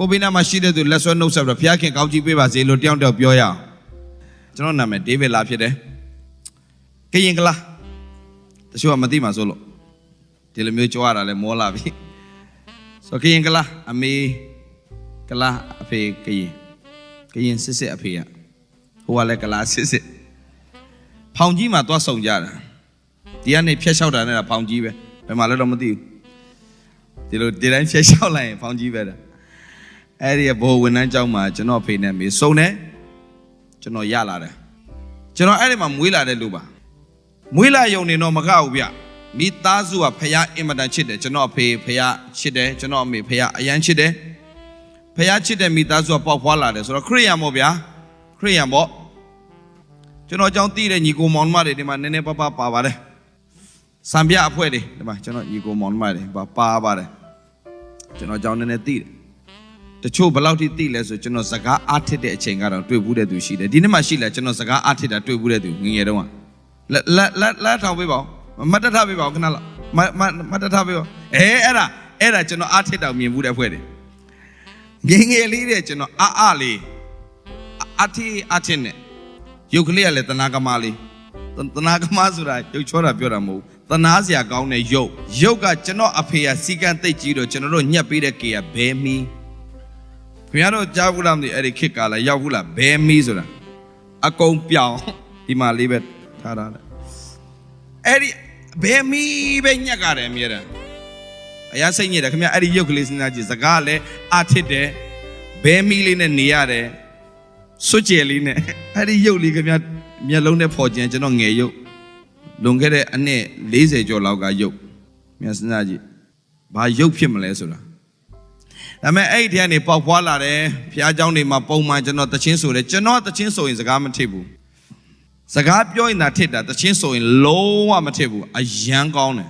Kobina machine to lesson no serve Piakin Kauji Biba Zelo down to Bioya. Jonah David Lafide. Kayingla. The show Madima Solo. Till a mutuara le molavi. So Kayingla, a me Kala a pay Kayin Sissy appear. Who are like a last sissy. Poundjima to a song yard. The only fish out and a poundjive. My little Madi. Did I fish out like Poundjive? Area bow when I jump much and not pay them is so ne. General Yala. General Element Willa de Luba. Willa Yoni no Magaubia. Meet Tazu a paya imada chide, General pay paya chide, General me paya ayan chide. Paya chide meet Tazu a pop wallades or a Korean mobia. Korean bo. General John T. and you go on Mari, the man nene papa pavare. Sambia puede, the man, General you go on Mari, but pavare. General John and T. The two Balauti Tilas, General Saga arted a chingar to Buddha do she. The dinner she let General Saga arted at 2 Buddha do. Let how we bow. Mother Tabibo, Mother Tabibo. Era, General arted of me would have wedding. Ging a leader, General Ali Ati Atine. You clearly the Nagamali. The Nagamazura, you chora Puramo. The Nazia gone a yoke. Yoga, General appear, seek and take you, General Nyapida Kia, bear me. Piano Javulam the Eddie Kikala, Yavula, Bear Misura. A comb piao, Tima Libet, Tarada. Eddie, bear me, Benyagare, Mira. I say, Nida, come here, Eddie Yokulis Najis, a gale, Atide, bear me in a niare, Sucheline, Eddie Yoli, come here, Mialone Porjan, and on Gayo. Don't get it, and lazy Joe Lauga Yo. Mias Naji. By Yo Pimalesura. I mean, 8 years in Papua, Piajouni, my Poma, Janot the Chinso, the Janot the Chinso is a garment table. Sagapio in that tit at the Chinso in low armor table, a young gone.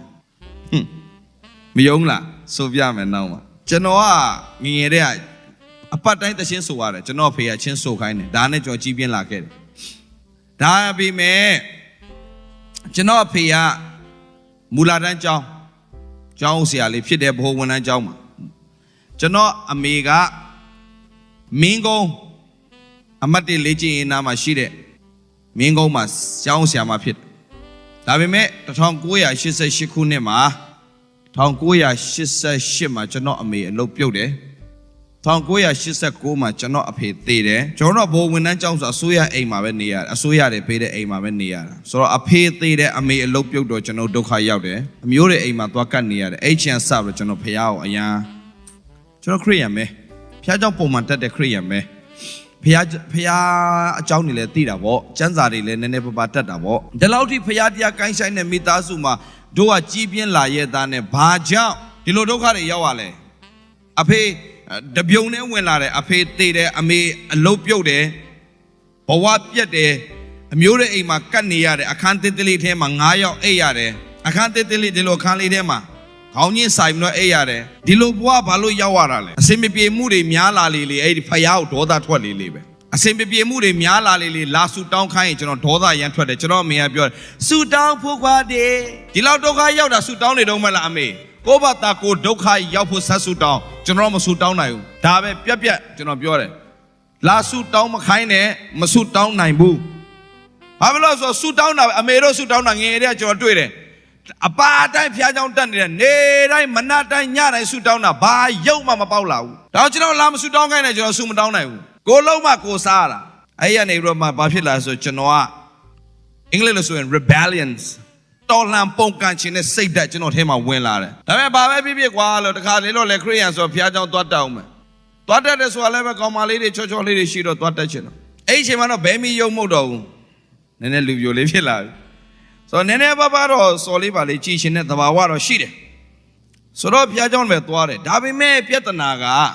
Miongla, Soviam and now. Genoa, Mirea, a part time the Chinso water, Genopia, Chinso kind, Danage or Gibian like it. Diaby me Genopia, Muladan Jow, Josia, if you dare hold when I jump. Jano amiga Mingo Amati Leji in Amashide Mingo mas Xiao Pit. Davime, the Tonguya, she says Shikunema Tonguya, she says Shima, Jano Ami, and Lopude Tonguya, she said Kuma, Jano Api, Tide, Jono Bo when I jump Asuya Ema Venia, Asuya de Pede Ema Venia. So a pay Tide, Ami, and Lopudo, Jano Doka Yaude, Mure Ema Tuakania, H and Savage, Jano Payao, Aya. General Korean me. Piajon Pomanta de Korean me. Pia Johnny Letida walk, Janzari never batted a walk. The Lauti Piadia Kanshan and Mitazuma do a Gibian laye than a Baja. The Lodokari Yawale. A pay the Bione Wenare, a pay Tede, a me a Lopiode. Powap yet a Mure Ema Kania, I can't delete him and Ayo Ayare. I can't delete the locality dema. How near Simon Ayare? Dilobua Balo Yawarale. A semi be moody Miala Lily, 85 out, or that one live. A semi be moody Miala Lily, last suit down kind, Toda and Tode, Jerome, suit down Pugua de Diladoga Yada, suit down it on Malame. Go back Taco, Doka Yapu Sasu down, Jerome suit down now. Dabe Pia, Genobiore. Last suit down Makine, Masut down Naibu. I will also suit down, I made a suit down an area to do it. A bad time Piajon done it, nay, Manata Yana suit down a bar, Yo Mama Paula. Don't you know Lam suit down and you'll assume down now. Go Loma, go Sara. I wrote my Bafila, so Genoa. English in rebellions. Don't lam Ponkanchin say that you know him a winner. I remember baby while the car little like Koreans or Piajon to down. Totta is what ever come my lady church or lady sheet or Totta chino. H. Baby Yo Modo. Then I leave you live your life. So Nene Babaro, Soliva, the Chishin at the Bawaro Shide. So Piajon Vetuare, Dabi me Pietanaga.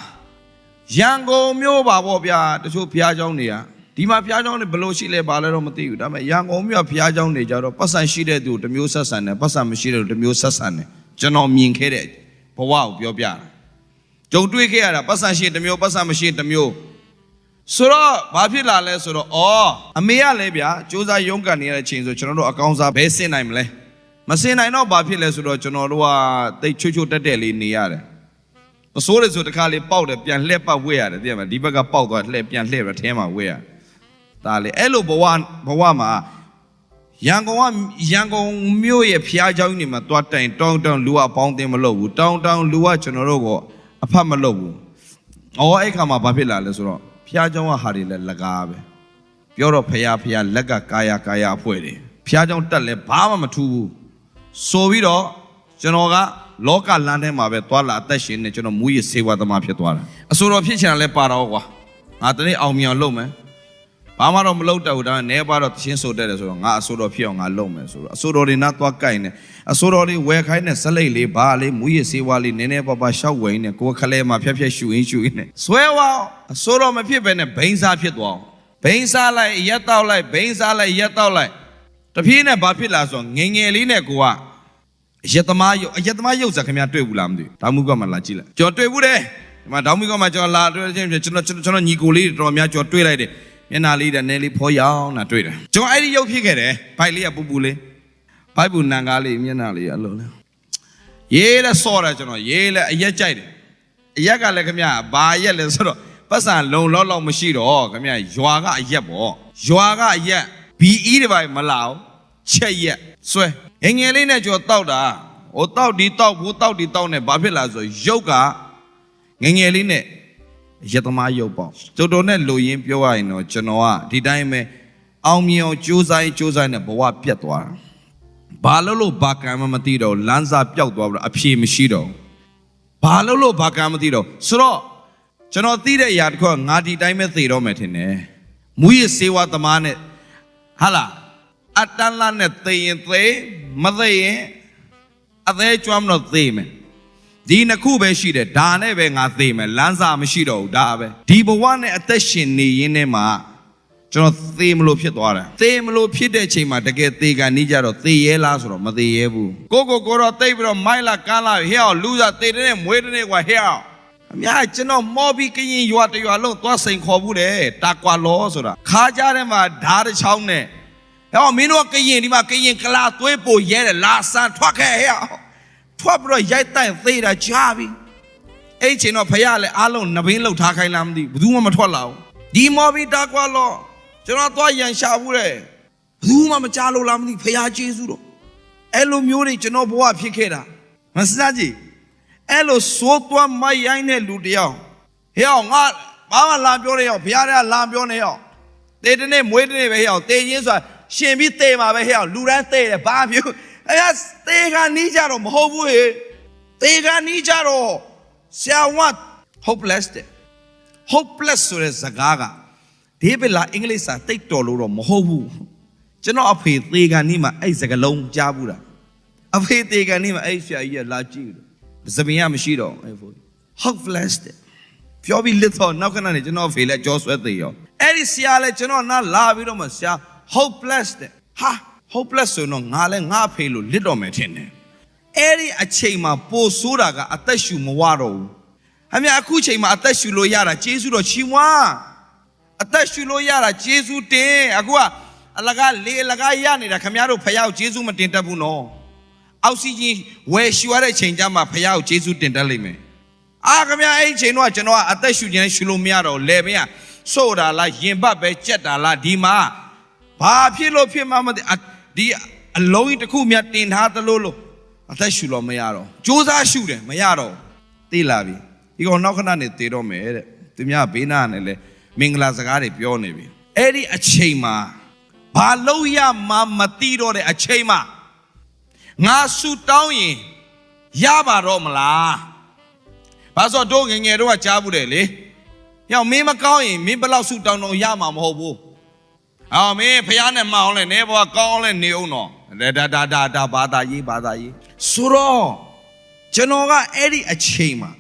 Yango Mioba Wobia, the two Piajonia. Dima Piajon below Chile Balero Matiu, Dama Yang Omia Piajon Nejaro, Passan Shide do the Musa San, Passan Machine, the Musa San, Janom Min Kede, Powau, Biobia. Don't do it here, Passan Shide, the Mio, Passan Machine, the Mio. Sura, Papila Lesoro, oh, Amia Lebia, Josa Yonka near a change the channel accounts are basing I'm le. Masin I know Papila Suro Chonoroa, they chuchu the daily near. ဆိုးတယ်ဆိုတခါလေပေါက်တယ်ပြန်လှည့်ပတ်ဝဲရတယ်သိရမလားဒီဘက်ကပေါက်သွားလှည့်ပြန်လှည့်ရထဲမှာဝဲရဒါလေအဲ့လိုဘဝမှာရန်ကုန်မြို့ရဲ့ဖျားเจ้าကြီးနေမှာတွားတိုင်တောင်းလူအပေါင်းတင်မလုပ်ဘူးတောင်းလူကကျွန်တော်တို့ကအဖတ်မလုပ်ဘူးအဲ့ခါမှာဘာဖြစ်လာလဲဆိုတော့ဖျားเจ้าကဟာတွေလည်းလကားပဲပြောတော့ဖျားလက်ကကာယအဖွဲ့တွေဖျားเจ้าတက်လဲဘာမှမထူးဘူးဆိုပြီးတော့ကျွန်တော်ကလောကလမ်းထဲမှာပဲတွာလာအသက်ရှင်နေကျွန်တော်မူရစေဝါသမားဖြစ်သွားတာအဆိုတော်ဖြစ်ချင်တယ်လဲပါတော့ကွာငါတနေ့အောင်မြောင်လုပ်မယ်ဘာမှတော့မလုပ်တတ်ဘူးဒါပေမဲ့နေပါတော့သင်းဆိုတတ်တယ်ဆိုတော့ငါအဆိုတော်ဖြစ်အောင်ငါလုပ်မယ်ဆိုတော့အဆိုတော်တွေနားသွားကြိုက်နေအဆိုတော်တွေဝယ်ခိုင်းတဲ့ဇလိတ်လေးဘာလေးမူရစေဝါလေးနည်းနည်းပါရှောက်ဝိုင်းနေကိုယ်ခလဲမှာဖြက်ရှူရင်းနေဆွဲဝါအဆိုတော်မဖြစ်ပဲနဲ့ဘိန်းစားဖြစ်သွားအောင်ဘိန်းစားလိုက်ရက်တောက်လိုက်ဘိန်းစားလိုက်ရက်တောက်လိုက်တပြေးနဲ့ဘာဖြစ်လာဆိုငငယ်လေးနဲ့ကိုကအယက်သမားရုပ်စခင်ဗျာတွေ့ဘူးလားမသိဘူးတောင်မူကမှလာကြည့်လိုက်ကျော်တွေ့ဘူးတယ်ဒီမှာတောင်မူကမှကျော်လာတွေ့ချင်းကျွန်တော်ညီကိုလေးတော်များကျော်တွေ့လိုက်တယ်မျက်နှာလေးနဲ့နဲလေးဖောရောင်းတာတွေ့တယ်ကျွန်တော်အဲ့ဒီရုပ်ဖြစ်ခဲ့တယ်ဘိုက်လေးကပူလေးဘိုက်ပူနံကားလေးမျက်နှာလေးအလုံးလဲရေးလဲစော့တယ်ကျွန်တော်ရေးလဲအရက်ကြိုက်တယ်အရက်ကလည်းခင်ဗျာဘာရက်လဲဆိုတော့ပတ်စံလုံလောက်မရှိတော့ခင်ဗျာရွာကအရက်ပေါ့ရွာကအရက်ဘီအီးတွေပါမလာဘူးချက်ရက်ဆွဲငယ်လေးနဲ့ကျော်တောက်တာတောက်ဒီတောက်ဘူးတောက်ဒီတောက်နဲ့ဘာဖြစ်လာဆိုရုပ်ကငယ်လေးနဲ့ရသမားရုပ်ပေါ့တော်နဲ့လူရင်းပြောရရင်တော့ကျွန်တော်ကဒီတိုင်းပဲအောင်မြင်အောင်ကြိုးစားနဲ့ဘဝပြတ်သွားတာဘာလို့ဘာကံမှမသိတော့လမ်းစာပျောက်သွားပြီးတော့အဖြေမရှိတော့ဘာလို့ဘာကံမသိတော့ဆိုတော့ကျွန်တော်သိတဲ့အရာတစ်ခုကငါဒီတိုင်းပဲသေတော့မယ်ထင်တယ်မူရစေဝါသမားနဲ့ဟာလားအတန်လာနဲ့သေရင်သေမသေရင်အသေးကျွမ်းတော့သေမယ်ဒီနှစ်ခုပဲရှိတယ်ဒါနဲ့ပဲငါသေမယ်လမ်းစာမရှိတော့ဘူးဒါပဲဒီဘဝနဲ့အသက်ရှင်နေရင်းနဲ့မှကျွန်တော်သေမလို့ဖြစ်သွားတာသေမလို့ဖြစ်တဲ့အချိန်မှာတကယ်သေကန်နေကြတော့သေရဲလားဆိုတော့မသေရဲဘူးကိုတော့တိတ်ပြီးတော့မိုက်လာကန်းလာဟဲ့အောင်လူစားသေတဲ့မွေးတဲ့ကွာဟဲ့အောင်အများကျွန်တော်မော်ပြီးကရင်ရွာတရွာလုံးသွားစိန်ခေါ်ဘူးတယ်တာကွာလောဆိုတာခါကြတဲ့မှာဓာတ်တစ်ချောင်းနဲ့မင်းတို့ကရင်ဒီမှာကရင်ကလာသွေးပိုရဲတယ်လာဆန်ထွက်ခဲ့ဟဲ့ထွက်ပြီးတော့ရိုက်တိုင်သေးတာကြားပြီအဲ့ချိန်တော့ဖရလည်းအားလုံးနဘင်းလှုပ်ထားခိုင်းလားမသိဘူးဘယ်သူမှမထွက်လာဘူးဒီမော်ဘီတာကွာလောကျွန်တော်သွားရန်ရှာဘူးတဲ့ဘယ်သူမှမကြားလို့လားမသိဖရကျေးဇူးတော့အဲ့လိုမျိုးတွေကျွန်တော်ဘဝဖြစ်ခဲ့တာမစကြည့်အဲ့လိုစိုးသွားမရိုင်းတဲ့လူတယောက်ဟဲ့ငါဘာမှလာပြောနေရောဖရတဲ့လာပြောနေရောတေတနေ့မွေးတနေ့ပဲဟဲ့တေချင်းဆိုတာရှင်ပြီးတေမှာပဲဟဲ့လူတန်းတေတယ်ဘာဖြစ်တေကနီးကြတော့မဟုတ်ဘူးဟဲ့တေကနီးကြတော့ဆရာဝတ် hopeless ဆိုတဲ့စကားကဒီပဲလာအင်္ဂလိပ်စာတိတ်တော်လို့တော့မဟုတ်ဘူးကျွန်တော်အဖေတေကနီးမှာအဲ့စကားလုံးကြားဘူးတာအဖေတေကနီးမှာအဲ့ဆရာကြီးကလာကြည့်တယ်စပင်ရမရှိတော့အဲ့ဖို့ hopeless ပြောပြီးလစ်တော့နောက်ခဏနေကျွန်တော်အဖေလည်းကြောဆွဲသေးရောအဲ့ဒီဆရာလည်းကျွန်တော်နားလာပြီးတော့မှဆရာ hopeless hopeless ဆိုတော့ငါလည်းငါအဖေလို့လစ်တော့မယ်ထင်တယ်အဲ့ဒီအချိန်မှာပိုဆိုးတာကအသက်ရှူမဝတော့ဘူးအခုချိန်မှာအသက်ရှူလို့ရတာကျေးဇူးတော်ချီးမွမ်းအသက်ရှူလို့ရတာကျေးဇူးတင်အခုကအလကားလေအလကားရနေတာခင်ဗျားတို့ဖယားကိုကျေးဇူးမတင်တတ်ဘူးနော်အောက်ဆီဂျင်ဝယ်ရှူရတဲ့ချိန်ကျမှဖယားကိုကျေးဇူးတင်တတ်လိမ့်မယ်ခင်ဗျားအဲ့ချိန်တော့ကျွန်တော်ကအသက်ရှူခြင်းရှူလို့မရတော့လေမင်းဆို့တာလားရင်ပတ်ပဲကြက်တာလားဒီမှာဘာဖြစ်လို့ဖြစ်မှမသိဒီအလုံးကြီးတစ်ခုမြတ်တင်ထားသလိုလို့အသက်ရှူလို့မရတော့စူးစမ်းရှူတယ်မရတော့သိလာပြီဒီကောင်နောက်ခဏနေသေတော့မယ်တဲ့သူများဘေးနားနဲ့လဲမင်္ဂလာစကားတွေပြောနေပြီအဲ့ဒီအချိန်မှာဘာလို့ရမှမသိတော့တဲ့အချိန်မှာငါဆူတောင်းရင်ရပါတော့မလားဘာလို့တို့ငယ်တော့ကြားဘူးတယ်လေမင်းမကောင်းရင်မင်းဘယ်လောက်ဆူတောင်းတော့ရမှာမဟုတ်ဘူးမင်းဖះနဲ့မအောင်လဲနေဘောကောင်းလဲနေအောင်တော့ဒါဘာသာရေးဆိုတော့ကျွန်တော်ကအဲ့ဒီအချိန်မှာ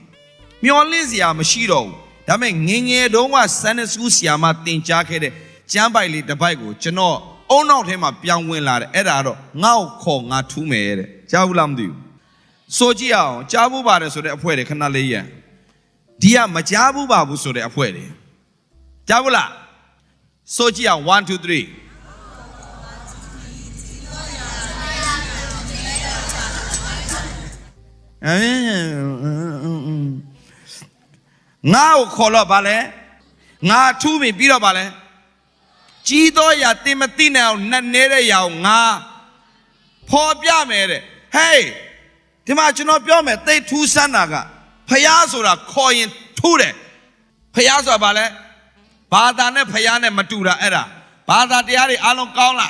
မျောလင့်စရာမရှိတော့ဘူးဒါပေမဲ့ငယ်တုန်းကစန်းစကူးဆရာမတင်ကြားခဲ့တဲ့ကျမ်းပိုက်လေးတစ်ပိုက်ကိုကျွန်တော်အုံနောက်ထဲမှာပြောင်းဝင်လာတယ်အဲ့ဒါတော့ငါ့ကိုခေါ်ငါထူးမယ်တဲ့ကြားဘူးလားမသိဘူးဆိုကြည့်အောင်ကြားဘူးပါတယ်ဆိုတဲ့အဖွဲ့တွေခဏလေးရန်ဒီကမကြားဘူးပါဘူးဆိုတဲ့အဖွဲ့တွေကြားဘူးလားဆိုကြည့်အောင်1 2 3 ngao kholo bale nga thu mi pi ro bale chi to ya tin ma ti ne na ne de ya nga pho pya me de hey di ma chuno pyo me tai thu san na ga phaya so da kho yin thu de phaya so ba le ba da ne phaya ne ma tu da ai da ba da tya ri a long kaung la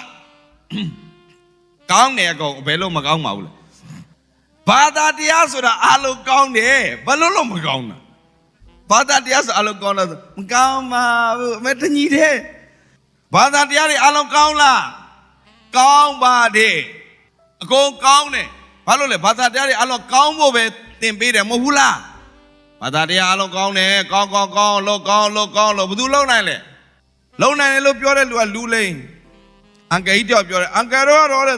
kaung ne ko be lo ma kaung ma bu le ba da tya so da a long kaung ne ba lo ma kaung na ba da tya so a long kaung la ma kaung ma me ta nyi de ba da tya ri a long kaung la kaung ba de a kong kaung ne ba lo le ba da tya ri a long kaung bo be tin pe de mo hu la ba da tya a long kaung ne kaung lo ba du lo nai le lo nai lo pyo de lu a lu le an ge yi tyaw pyo de an ge ro de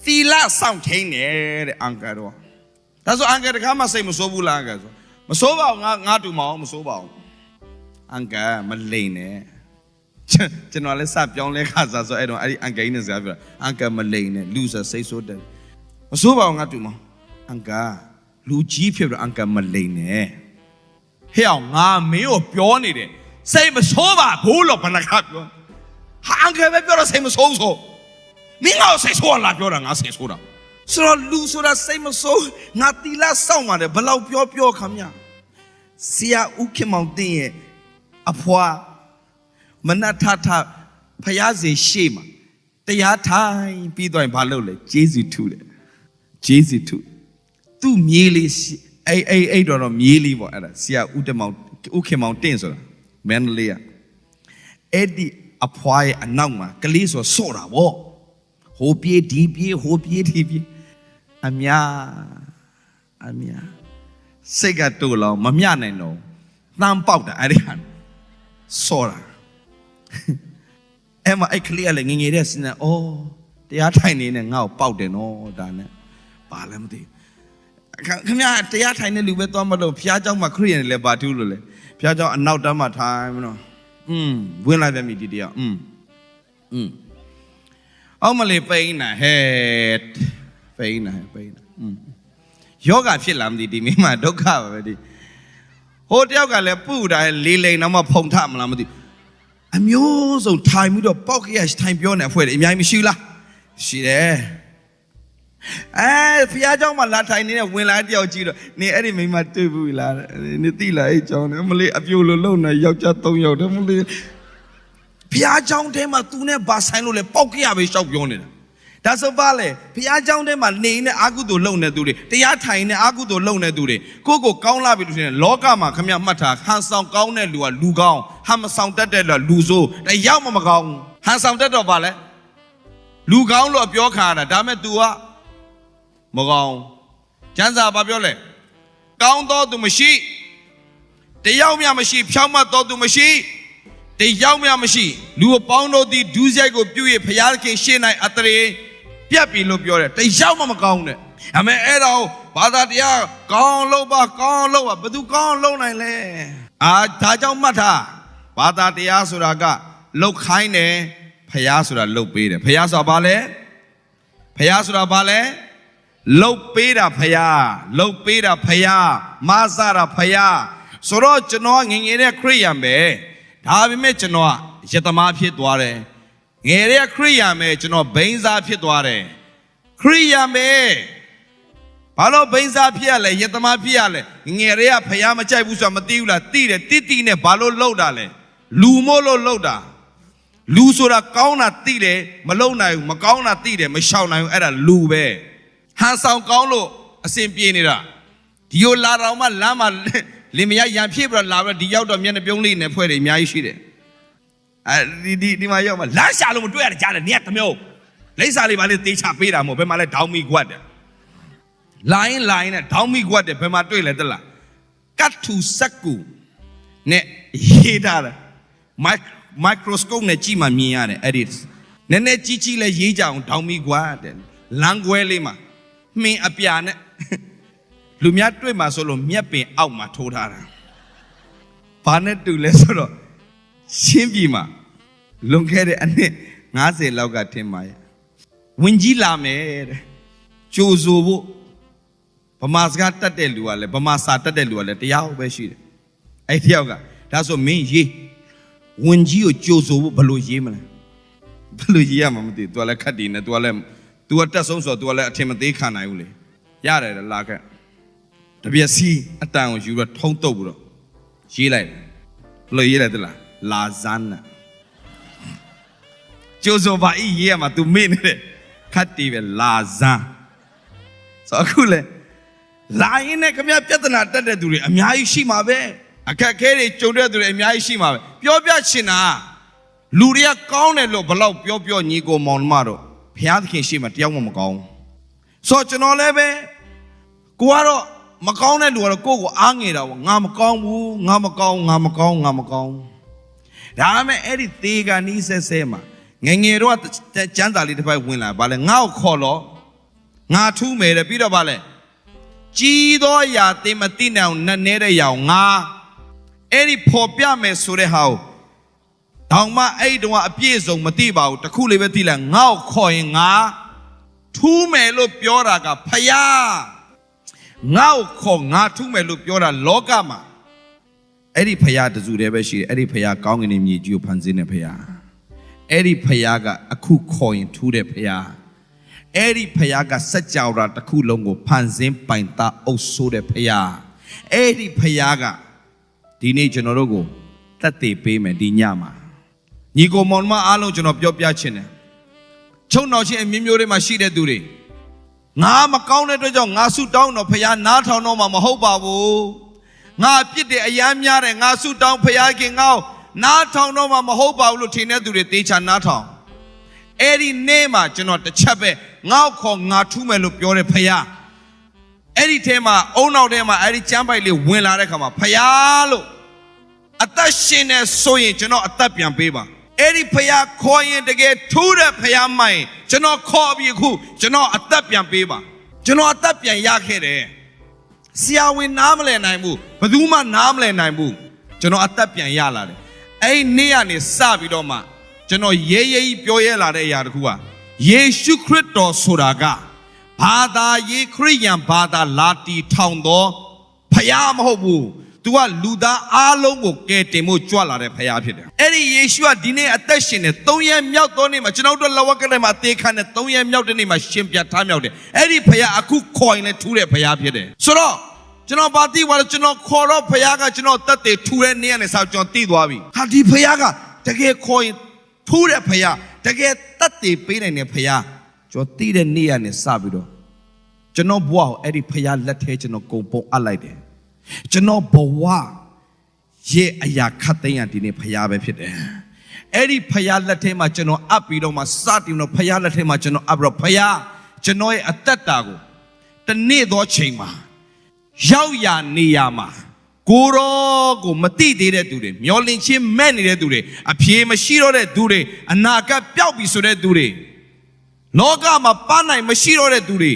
thီလစောင့်ထိန်နေတဲ့ uncle တော့ဒါဆို uncle တခါမှစိတ်မဆိုးဘူးလား uncle ဆိုမဆိုးပါဘူးငါတူမအောင်မဆိုးပါဘူး uncle မလိန်နဲ့ကျွန်တော်လည်းစပြောင်းလဲခါစားဆိုအဲ့တော့အဲ့ဒီ uncle ကြီးနဲ့စကားပြော uncle မလိန်နဲ့လူဆိုစိတ်ဆိုးတယ်မဆိုးပါဘူးငါတူမအောင် uncle လူကြီးဖြစ်ပြီး uncle မလိန်နဲ့ဟဲ့အောင်ငါမင်းကိုပြောနေတယ်စိတ်မဆိုးပါဘူးလို့ဘယ်နှခါပြောဟာ uncle ပဲပြောတော့စိတ်မဆိုးဆိုမင်းငါ့ကိုစိတ်ဆိုးလာပြောတာငါစိတ်ဆိုးတာဆိုတော့လူဆိုတာစိတ်မဆိုးငါတီလာစောင့်ပါတယ်ဘယ်လောက်ပြောခမညာဆရာဦးခင်မောင်တင်းရဲ့အဖွာမနထထဖယားစီရှေ့မှာတရားထိုင်ပြီးတော့ဘာလုပ်လဲဂျေဇုထုတယ်ဂျေဇုထုသူ့မြေးလေးအဲ့တော့မြေးလေးပေါ့အဲ့ဒါဆရာဦးခင်မောင်တင်းဆိုတာမန္တလေးကအဲ့ဒီအဖွာရဲ့အနောက်မှာကလေးဆိုဆော့တာဗောဟိုပြေးဒီပြေးဟိုပြေးဒီပြေးအများစိတ်ကတူလောင်မမျှနိုင်တော့တန်းပေါက်တာအဲ့ဒီဟာဆော်တာအဲ့မှာအဲ့ကလေးကလည်းငငယ်တဲ့စနေအော်တရားထိုင်နေနဲ့ငါ့ကိုပေါက်တယ်နော်ဒါနဲ့ဘာလဲမသိခင်ဗျာတရားထိုင်နေလူပဲသွားမလို့ဖျားเจ้าမှာခရိယန်လည်းဘာတူးလို့လဲဖျားเจ้าအနောက်တန်းမှာထိုင်မနော်ဝင်လိုက်ပြန်ပြီဒီတရားအောင်မလေးပိန်းနာဟဲ့ပိန်းနာယောဂဖြစ်လာမသိဒီမိမဒုက္ခပါပဲဒီဟိုတယောက်ကလည်းပုတာလေးလိန်တော့မှဖုံထမလားမသိအမျိုးစုံထိုင်ပြီးတော့ပေါက်ခရထိုင်ပြောနေအဖွဲ့တွေအများကြီးမရှိလားရှိတယ်ဖျားเจ้าမှာလာထိုင်နေတဲ့ဝင်လာတယောက်ကြည့်တော့နေအဲ့ဒီမိမတွေ့ဘူးလားနေသိလားအဲ့เจ้าနဲ့မလေးအပြိုလိုလုံနေယောက်ျား3ယောက်တည်းမလေးဖျားเจ้าထဲမှာသူနဲ့ဘာဆိုင်လို့လဲပေါက်ခရပဲရှောက်ပြောနေတာဒါဆိုပါလေဖျားเจ้าထဲမှာနေနေအာကုသိုလ်လုံနေသူတွေတရားထိုင်နေအာကုသိုလ်လုံနေသူတွေကိုကောင်းလာပြီလို့ဆိုရင်လောကမှာခမမှတ်ထားဟန်ဆောင်ကောင်းတဲ့လူကလူကောင်းဟန်မဆောင်တတ်တဲ့လူကလူဆိုးတယောက်မကောင်းဟန်ဆောင်တတ်တော့ပါလေလူကောင်းလို့ပြောခါတာဒါမဲ့ तू ကမကောင်းကျမ်းစာဘာပြောလဲကောင်းတော့ तू မရှိတယောက်မှမရှိဖြောင်းမတော့ तू မရှိတယောက်မှမရှိလူအပေါင်းတို့သည်ဒုစရိုက်ကိုပြု၍ဖျားခင်ရှေ့၌အတရေပြတ်ပြီလို့ပြောတယ်တယောက်မှမကောင်းနဲ့အမေအဲ့တော့ဘာသာတရားကောင်းလို့ပါဘယ်သူကောင်းလုံးနိုင်လဲဒါကြောင့်မှတ်ထားဘာသာတရားဆိုတာကလှုပ်ခိုင်းတယ်ဖျားဆိုတာလှုပ်ပေးတယ်ဖျားဆိုတာဘာလဲဖျားဆိုတာဘာလဲလှုပ်ပေးတာဖျားလှုပ်ပေးတာဖျားမဆတာဖျားဆိုတော့ကျွန်တော်ငငယ်တဲ့ခရိယံပဲဒါပေမဲ့ကျွန်တော်ယတမဖြစ်သွားတယ်ငယ်တဲ့ခရိယာမဲ့ကျွန်တော်ဘိန်းစားဖြစ်သွားတယ်ခရိယာမဲ့ဘာလို့ဘိန်းစားဖြစ်ရလဲယတမဖြစ်ရလဲငယ်တဲ့ကဖျားမကြိုက်ဘူးဆိုတာမသိဘူးလားသိတယ်တိနဲ့ဘာလို့လှုပ်တာလဲလူမို့လို့လှုပ်တာလူဆိုတာကောင်းတာသိတယ်မလှုပ်နိုင်ဘူးမကောင်းတာသိတယ်မရှောင်နိုင်ဘူးအဲ့ဒါလူပဲဟန်ဆောင်ကောင်းလို့အစဉ်ပြေနေတာဒီလိုလာတော့မှလမ်းမှာလင်မယားရံဖြစ်ပြီးတော့လာပြီးတော့ဒီရောက်တော့မျက်နှာပြုံးလေးနဲ့ဖွဲ့တယ်အများကြီးရှိတယ်ဒီမှာရောက်မှလမ်းရှာလို့မတွေ့ရတယ်ကြားတယ်နေရတမျိုးလိမ့်စာလေးပါလေးတေးချပေးတာမဟုတ်ဘယ်မှာလဲဒေါင်းမီကွက်တယ်လိုင်းနဲ့ဒေါင်းမီကွက်တယ်ဘယ်မှာတွေ့လဲတလားကတ်ထူစက်ကူနဲ့ရေးထားတယ်မိုက်ခရိုစကိုပနဲ့ကြည့်မှမြင်ရတယ်အဲ့ဒီနည်းနည်းကြီးလဲရေးကြအောင်ဒေါင်းမီကွက်တယ်လမ်းကွဲလေးမှာမင်းအပြာနဲ့လူများတွေ့မှာဆိုလို့မြက်ပင်အောက်မှာထိုးထားတာဘာနဲ့တူလဲဆိုတော့ရှင်းပြီမှာလွန်ခဲ့တဲ့အနှစ်50လောက်ကထင်ပါရဲ့ဝင်ကြီးလာမယ်တဲ့ကြိုဆိုဖို့ ဗမာစကားတတ်တဲ့လူကလည်းဗမာစာတတ်တဲ့လူကလည်းတရားဟုတ်ပဲရှိတယ်အဲ့တယောက်ကဒါဆိုမင်းရေးဝင်ကြီးကိုကြိုဆိုဖို့ဘယ်လိုရေးမလဲဘယ်လိုရေးရမှာမသိဘူး तू လည်းခတ်တည်နေ तू လည်း तू ကတက်ဆုံးဆိုတော့ तू လည်းအထင်မသေးခံနိုင်ဘူးလေရတယ်လာခဲ့တပြက်စီအတန်ကိုယူတော့ထုံးတုပ်ပြီးတော့ရေးလိုက်ဘယ်လိုရေးလိုက်သလားလာဇန်နာကြိုဆိုပါရေးရမှာ तू မေ့နေတယ်ခတ်တည်ပဲလာဇန်ဆိုအခုလေလာရင်နဲ့ခမပြဿနာတက်တဲ့သူတွေအများကြီးရှိမှာပဲအခက်ခဲတွေကြုံတဲ့သူတွေအများကြီးရှိမှာပဲပြောပြချင်တာလူတွေကကောင်းတယ်လို့ဘလောက်ပြောညီကိုမောင်မတော့ဘုရားသခင်ရှိမှတယောက်မှမကောင်းဆိုကျွန်တော်လည်းပဲကိုကတော့မကောင်းတဲ့လူကတော့ကိုယ့်ကိုအားငယ်တာပေါ့ငါမကောင်းဘူးငါမကောင်းဒါပေမဲ့အဲ့ဒီသေကနီးဆဲမှာငငယ်တော့ကျမ်းစာလေးတစ်ပိုက်ဝင်လာဗာလဲငါ့ကိုခေါ်လို့ငါထူးမယ်တဲ့ပြီးတော့ဗာလဲကြီးသောအရာသင်မသိနိုင်အောင်နက်နေတဲ့ရောင်ငါအဲ့ဒီဖော်ပြမယ်ဆိုတဲ့ဟာကိုတောင်မှအဲ့တုန်းကအပြည့်စုံမသိပါဘူးတခုလေးပဲသိလိုက်ငါ့ကိုခေါ်ရင်ငါထူးမယ်လို့ပြောတာကဖယားငါ့ကိုခေါ်ငါထူးမယ်လို့ပြောတာလောကမှာအဲ့ဒီဖယားတစုတည်းပဲရှိတယ်အဲ့ဒီဖယားကောင်းကင်မြေကြီးကိုဖန်ဆင်းတဲ့ဖယားအဲ့ဒီဖယားကအခုခေါ်ရင်ထူးတဲ့ဖယားအဲ့ဒီဖယားကစัจ java တစ်ခုလုံးကိုဖန်ဆင်းပိုင်သားအုပ်ဆိုးတဲ့ဖယားအဲ့ဒီဖယားကဒီနေ့ကျွန်တော်တို့ကိုတတ်သိပေးမယ်ဒီညမှာညီကိုမောင်မအားလုံးကျွန်တော်ပြောပြချင်တယ်ချုံတော်ချင်းအမျိုးမျိုးတွေမှာရှိတဲ့သူတွေငါမကောင်းတဲ့အတွက်ကြောင့်ငါဆုတောင်းတော့ဖယားနားထောင်တော့မှမဟုတ်ပါဘူးငါပြစ်တယ်အယမ်းများတယ်ငါဆုတောင်းဖယားခင်ငါ့နားထောင်တော့မှမဟုတ်ပါဘူးလို့ထင်တဲ့သူတွေတေချာနားထောင်အဲ့ဒီနေ့မှာကျွန်တော်တစ်ချက်ပဲငါ့ခေါ်ငါထူးမယ်လို့ပြောတဲ့ဖယားအဲ့ဒီထဲမှာအုံနောက်ထဲမှာအဲ့ဒီကျမ်းပိုက်လေးဝင်လာတဲ့ခါမှာဖယားလို့အသက်ရှင်နေဆိုရင်ကျွန်တော်အသက်ပြန်ပေးပါအဲ့ဒီဖယားခေါ်ရင်တကယ်ထူးတဲ့ဖယားမိုင်ကျွန်တော်ခေါ်ပြီးအခုကျွန်တော်အသက်ပြန်ပေးပါကျွန်တော်အသက်ပြန်ရခဲ့တယ်ဆရာဝန်နားမလည်နိုင်ဘူးဘယ်သူမှနားမလည်နိုင်ဘူးကျွန်တော်အသက်ပြန်ရလာတယ်အဲ့ဒီနေ့ကနေစပြီးတော့မှကျွန်တော်ရေးပြောရဲလာတဲ့အရာတခုကယေရှုခရစ်တော်ဆိုတာကဘာသာရေးခရစ်ယာန်ဘာသာလာတီထောင်တော်ဖယားမဟုတ်ဘူးသူကလူသားအားလုံးကိုကယ်တင်ဖို့ကြွလာတဲ့ဖယားဖြစ်တယ်အဲ့ဒီယေရှုကဒီနေ့အသက်ရှင်နေ3ရက်မြောက်သောနေ့မှာကျွန်တော်တို့လဝကထဲမှာအသေးခံတဲ့3ရက်မြောက်တဲ့နေ့မှာရှင်ပြထားမြောက်တယ်အဲ့ဒီဖယားအခုခေါ်ရင်လည်းထူးတဲ့ဖယားဖြစ်တယ်ဆိုတော့ကျွန်တော်ပါတိပါလို့ကျွန်တော်ခေါ်တော့ဖယားကကျွန်တော်တက်တယ်ထူတဲ့နေ့ကနေစကျွန်တော်သိသွားပြီဟာဒီဖယားကတကယ်ခေါ်ရင်ထူးတဲ့ဖယားတကယ်တက်တယ်ပေးနိုင်တဲ့ဖယားကျွန်တော်သိတဲ့နေ့ကနေစပြီးတော့ကျွန်တော်ဘဝကိုအဲ့ဒီဖယားလက်ထဲကျွန်တော်ကုန်ပုံအပ်လိုက်တယ်ကျွန်တော်ဘဝရဲ့အရာခတ်သိမ်းရဒီနေ့ဖယားပဲဖြစ်တယ်အဲ့ဒီဖယားလက်ထဲမှာကျွန်တော်အပ်ပြီးတော့မှစတင်တော့ဖယားလက်ထဲမှာကျွန်တော်အပ်ပြီးတော့ဖယားကျွန်တော်ရဲ့အသက်တာကိုတနေ့သောချိန်မှာရောက်ရနေရမှာကိုရောကိုမတိသေးတဲ့သူတွေမျောလင့်ချင်းမဲ့နေတဲ့သူတွေအဖြေမရှိတော့တဲ့သူတွေအနာဂတ်ပျောက်ပြီဆိုတဲ့သူတွေလောကမှာပန်းနိုင်မရှိတော့တဲ့သူတွေ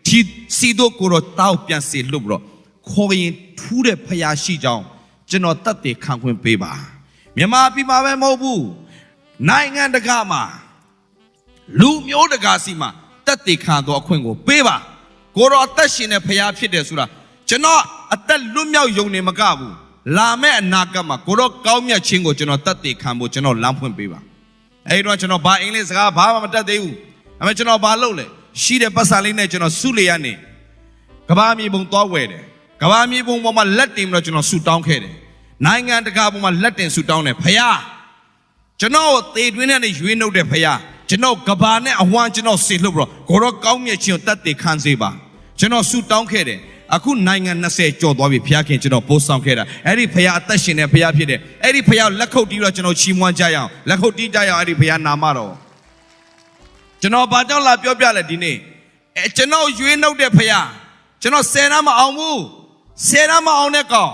ဒီစီတို့ကိုရောတောက်ပြန်စီလှုပ်ပြီးတော့ခေါ်ရင်ထူးတဲ့ဖယားရှိကြောင်းကျွန်တော်တတ်သိခံခွင့်ပေးပါမြန်မာပြည်မှာပဲမဟုတ်ဘူးနိုင်ငံတကာမှာလူမျိုးတကာစီမှာတတ်သိခံသောအခွင့်ကိုပေးပါကိုရောအသက်ရှင်တဲ့ဖယားဖြစ်တယ်ဆိုတာကျွန်တော်အသက်လွတ်မြောက်ယုံနေမကဘူးလာမယ့်အနာဂတ်မှာကိုရောကောင်းမြတ်ခြင်းကိုကျွန်တော်တတ်သိခံဖို့ကျွန်တော်လမ်းဖွင့်ပေးပါအဲဒီတော့ကျွန်တော်ဘာအင်္ဂလိပ်စကားဘာမှမတတ်သေးဘူးဒါပေမဲ့ကျွန်တော်ဘာလုပ်လဲရှိတဲ့ပတ်စံလေးနဲ့ကျွန်တော်စုလေရနေကဘာမြေပုံသွားဝယ်တယ်ကဘာမြေပုံပေါ်မှာလက်တင်ပြီးတော့ကျွန်တော်ဆူတောင်းခဲ့တယ်နိုင်ငံတကာပေါ်မှာလက်တင်ဆူတောင်းတယ်ဖယားကျွန်တော်သေတွင်းထဲနဲ့ရွေးနှုတ်တဲ့ဖယားကျွန်တော်ကဘာနဲ့အဝမ်းကျွန်တော်ဆေလှုပ်ပြီးတော့ကိုရောကောင်းမြတ်ခြင်းကိုတတ်သိခံစေပါကျွန်တော်ဆူတောင်းခဲ့တယ်အခုနိုင်ငံ20ကျော်သွားပြီဖယားခင်ကျွန်တော်ပို့ဆောင်ခဲ့တာအဲ့ဒီဖယားအသက်ရှင်တဲ့ဖယားဖြစ်တယ်အဲ့ဒီဖယားလက်ခုပ်တီးတော့ကျွန်တော်ချီးမွမ်းကြရအောင်လက်ခုပ်တီးကြရအောင်အဲ့ဒီဖယားနာမတော်ကျွန်တော်ဘာကြောင့်လာပြောပြလဲဒီနေ့ကျွန်တော်ရွေးနှုတ်တဲ့ဖယားကျွန်တော်ဆယ်နာမအောင်ဘူးဆယ်နာမအောင်တဲ့ကောင်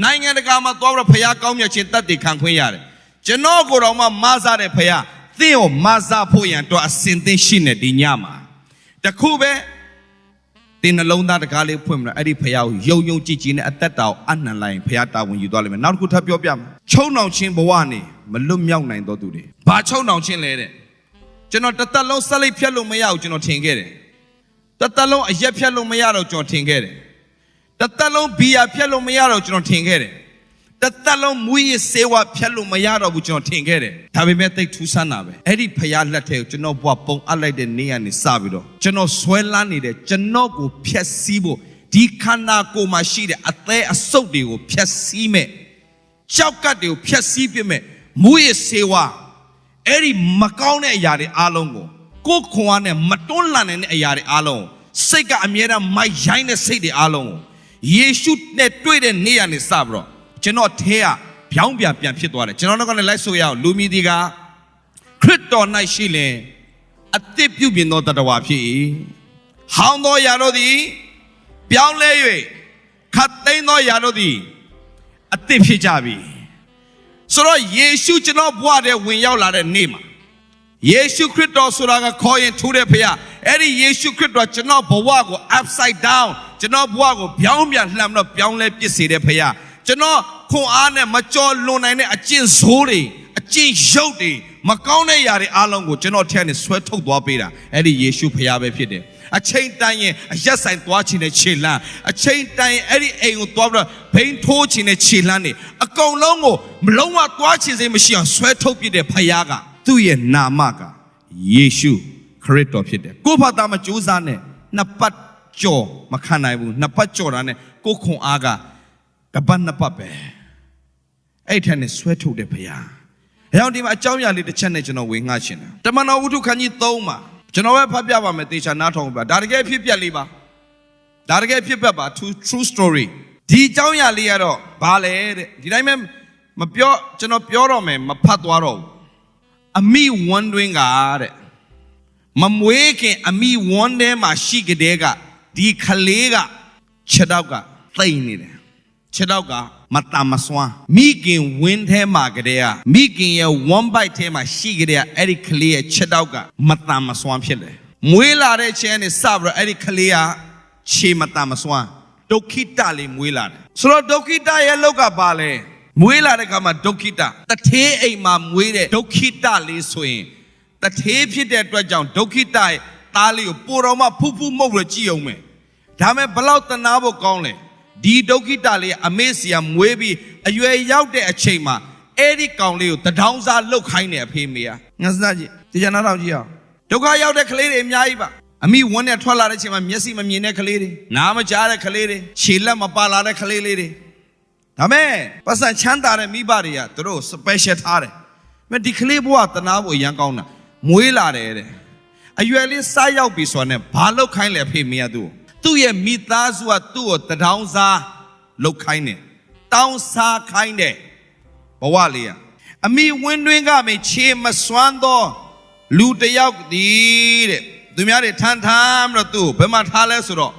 နိုင်ငံတကာမှာသွားပြီးတော့ဖယားကောင်းမြတ်ခြင်းတတ်သိခံခွင့်ရတယ်ကျွန်တော်ကိုယ်တော်မှမဆတဲ့ဖယားသင်ကိုမဆဖို့ရန်တော့အစင်သင်ရှိနေဒီညမှာတခုပဲတင်နှလုံးသားတကားလေးဖွင့်မလားအဲ့ဒီဖယားကိုယုံယုံကြည်ကြည်နဲ့အသက်တာကိုအနှံလိုက်ရင်ဖယားတာဝန်ယူသွားလိမ့်မယ်နောက်တစ်ခုထပ်ပြောပြမယ်ချုံနှောင်ခြင်းဘဝနေမလွတ်မြောက်နိုင်တော့သူတွေဘာချုံနှောင်ခြင်းလဲတဲ့ကျွန်တော်တစ်သက်လုံးဆက်လိုက်ဖြတ်လို့မရဘူးကျွန်တော်ထင်ခဲ့တယ် တသက်လုံးအရက်ဖြတ်လို့မရတော့ကျွန်တော်ထင်ခဲ့တယ်တသက်လုံးဘီယာဖြတ်လို့မရတော့ကျွန်တော်ထင်ခဲ့တယ်တသက်လုံးမူရစေဝါဖြတ်လို့မရတော့ဘူးကျွန်တော်ထင်ခဲ့တယ်ဒါပေမဲ့တိတ်ထူးဆန်းတာပဲအဲ့ဒီဖယားလက်ထဲကိုကျွန်တော်ဘွားပုံအပ်လိုက်တဲ့နေ့ကနေစပြီးတော့ကျွန်တော်ဆွဲလန်းနေတဲ့ကျွန်တော်ကိုဖျက်ဆီးဖို့ဒီခန္ဓာကိုယ်မှာရှိတဲ့အသေးအဆုပ်တွေကိုဖျက်ဆီးမဲ့ကြောက်ကတ်တွေကိုဖျက်ဆီးပြမဲ့မူရစေဝါအဲ့ဒီမကောင်းတဲ့အရာတွေအားလုံးကိုခွန်အားနဲ့မတွန်းလှန်နိုင်တဲ့အရာတွေအားလုံးစိတ်ကအမြဲတမ်းမိုက်ရိုင်းတဲ့စိတ်တွေအားလုံးကိုယေရှုနဲ့တွေ့တဲ့နေ့ကနေစပြီးတော့ကျွန်တော်ထဲကပြောင်းပြန်ဖြစ်သွားတယ်ကျွန်တော်တို့ကလည်းလိုက်ဆိုရအောင်လူမီဒီကခရစ်တော်၌ရှိလင်အသစ်ပြုပြင်သောတတဝါဖြစ်၏ဟောင်းသောယာတို့သည်ပြောင်းလဲ၍ခတ်သိမ်းသောယာတို့သည်အသစ်ဖြစ်ကြပြီဆိုတော့ယေရှုကျွန်တော်ဘဝထဲဝင်ရောက်လာတဲ့နေ့မှာယေရှုခရစ်တော်ဆိုတာကခေါ်ရင်ထူးတဲ့ဖခင်အဲ့ဒီယေရှုခရစ်တော်ကျွန်တော်ဘဝကို upside down ကျွန်တော်ဘဝကိုပြောင်းပြန်လှန်တော့ပြောင်းလဲပစ်စေတဲ့ဖခင်ကျွန်တော်ခွန်အားနဲ့မကြော်လွန်နိုင်တဲ့အကျင့်ဆိုးတွေအကျင့်ရုပ်တွေမကောင်းတဲ့ຢာတွေအားလုံးကိုကျွန်တော်ထဲနဲ့ဆွဲထုတ်သွားပေးတာအဲ့ဒီယေရှုဖခင်ပဲဖြစ်တယ်အချိန်တိုင်းရင်အရက်ဆိုင်သွားခြင်းနဲ့ခြေလမ်းအချိန်တိုင်းအဲ့ဒီအိမ်ကိုသွားပြီးတော့ဘိန်းထိုးခြင်းနဲ့ခြေလမ်းနေအကုန်လုံးကိုမလုံးဝသွားခြင်းစိတ်မရှိအောင်ဆွဲထုတ်ပြတဲ့ဖခင်ကသူ့ရဲ့နာမကယေရှုခရစ်တော်ဖြစ်တယ်ကိုယ့်ဘာသာမကြိုးစားနဲ့နှစ်ပတ်ကြော်မခံနိုင်ဘူးနှစ်ပတ်ကြော်တာနဲ့ကိုယ်ခွန်အားကတပတ်နှစ်ပတ်ပဲအဲ့ထက်နဲ့ဆွဲထုတ်တဲ့ဖခင်အကြောင်းဒီမှာအကြောင်းအရာလေးတစ်ချက်နဲ့ကျွန်တော်ဝေငှချင်တယ်တမန်တော်ဝတ္ထုခန်းကြီး3မှာကျွန်တော်ပဲဖတ်ပြပါမယ်သေချာနားထောင်ပါဒါတကယ်ဖြစ်ပြလေးပါဒါတကယ်ဖြစ်ပြပါ true story ဒီအကြောင်းအရာလေးကတော့ဘာလဲတဲ့ဒီတိုင်းပဲမပြောကျွန်တော်ပြောတော့မယ်မဖတ်သွားတော့ဘူးအမိဝန်းတွင်းကတဲ့မမွေးခင်အမိဝန်းထဲမှာရှိကြတဲ့ကဒီခလေးကခြေထောက်ကသိမ့်နေတယ်ခြေထောက်ကမတမဆွမ်းမိခင်ဝင်းထဲမှာကြတဲ့မိခင်ရဲ့ one bite ထဲမှာရှိကြတဲ့အဲ့ဒီခလေးရဲ့ခြေထောက်ကမတမဆွမ်းဖြစ်တယ်မွေးလာတဲ့ချင်းနဲ့စပြီးတော့အဲ့ဒီခလေးကခြေမတမဆွမ်းဒုက္ခိတလေးမွေးလာတယ်ဆိုတော့ဒုက္ခိတရဲ့လောက်ကဘာလဲမွေးလာတဲ့ခါမှာဒုက္ခိတတထေးအိမ်မှာမွေးတဲ့ဒုက္ခိတလေးဆိုရင်တထေးဖြစ်တဲ့အတွက်ကြောင့်ဒုက္ခိတရဲ့သားလေးကိုပိုတော်မှဖူးဖူးမှုတ်ရကြည့်အောင်မယ်ဒါမဲ့ဘလောက်တနာဖို့ကောင်းလဲဒီဒုက္ခိတလေးအမေစီယာမွေးပြီးအရွယ်ရောက်တဲ့အချိန်မှာအဲ့ဒီကောင်လေးကိုတထောင်စားလှုပ်ခိုင်းတယ်အဖေမေကငါစနာကြည့်ဒီကျန်တော့ကြည့်အောင်ဒုက္ခရောက်တဲ့ကလေးတွေအများကြီးပါအမိဝန်းနဲ့ထွက်လာတဲ့အချိန်မှာမျက်စိမမြင်တဲ့ကလေးတွေနားမကြားတဲ့ကလေးတွေခြေလက်မပါလာတဲ့ကလေးလေးတွေဒါမဲ့ပတ်စံချမ်းသာတဲ့မိဘတွေကသူတို့ special ထားတယ်။မဲ့ဒီကလေးဘဝတနာဖို့အရန်ကောင်းတာမွေးလာတယ်တဲ့အရွယ်လေးစားရောက်ပြီဆိုတော့ဘာလောက်ခိုင်းလဲဖေမေကသူ့ရဲ့မိသားစုကသူ့ကိုတထောင်စားလောက်ခိုင်းတယ်တောင်းစားခိုင်းတယ်ဘဝလေးကအမိဝင်းတွင်းကမေခြေမစွမ်းသောလူတယောက်ဒီတဲ့သူများတွေထမ်းထမ်းပြီးတော့သူ့ဘယ်မှာထားလဲဆိုတော့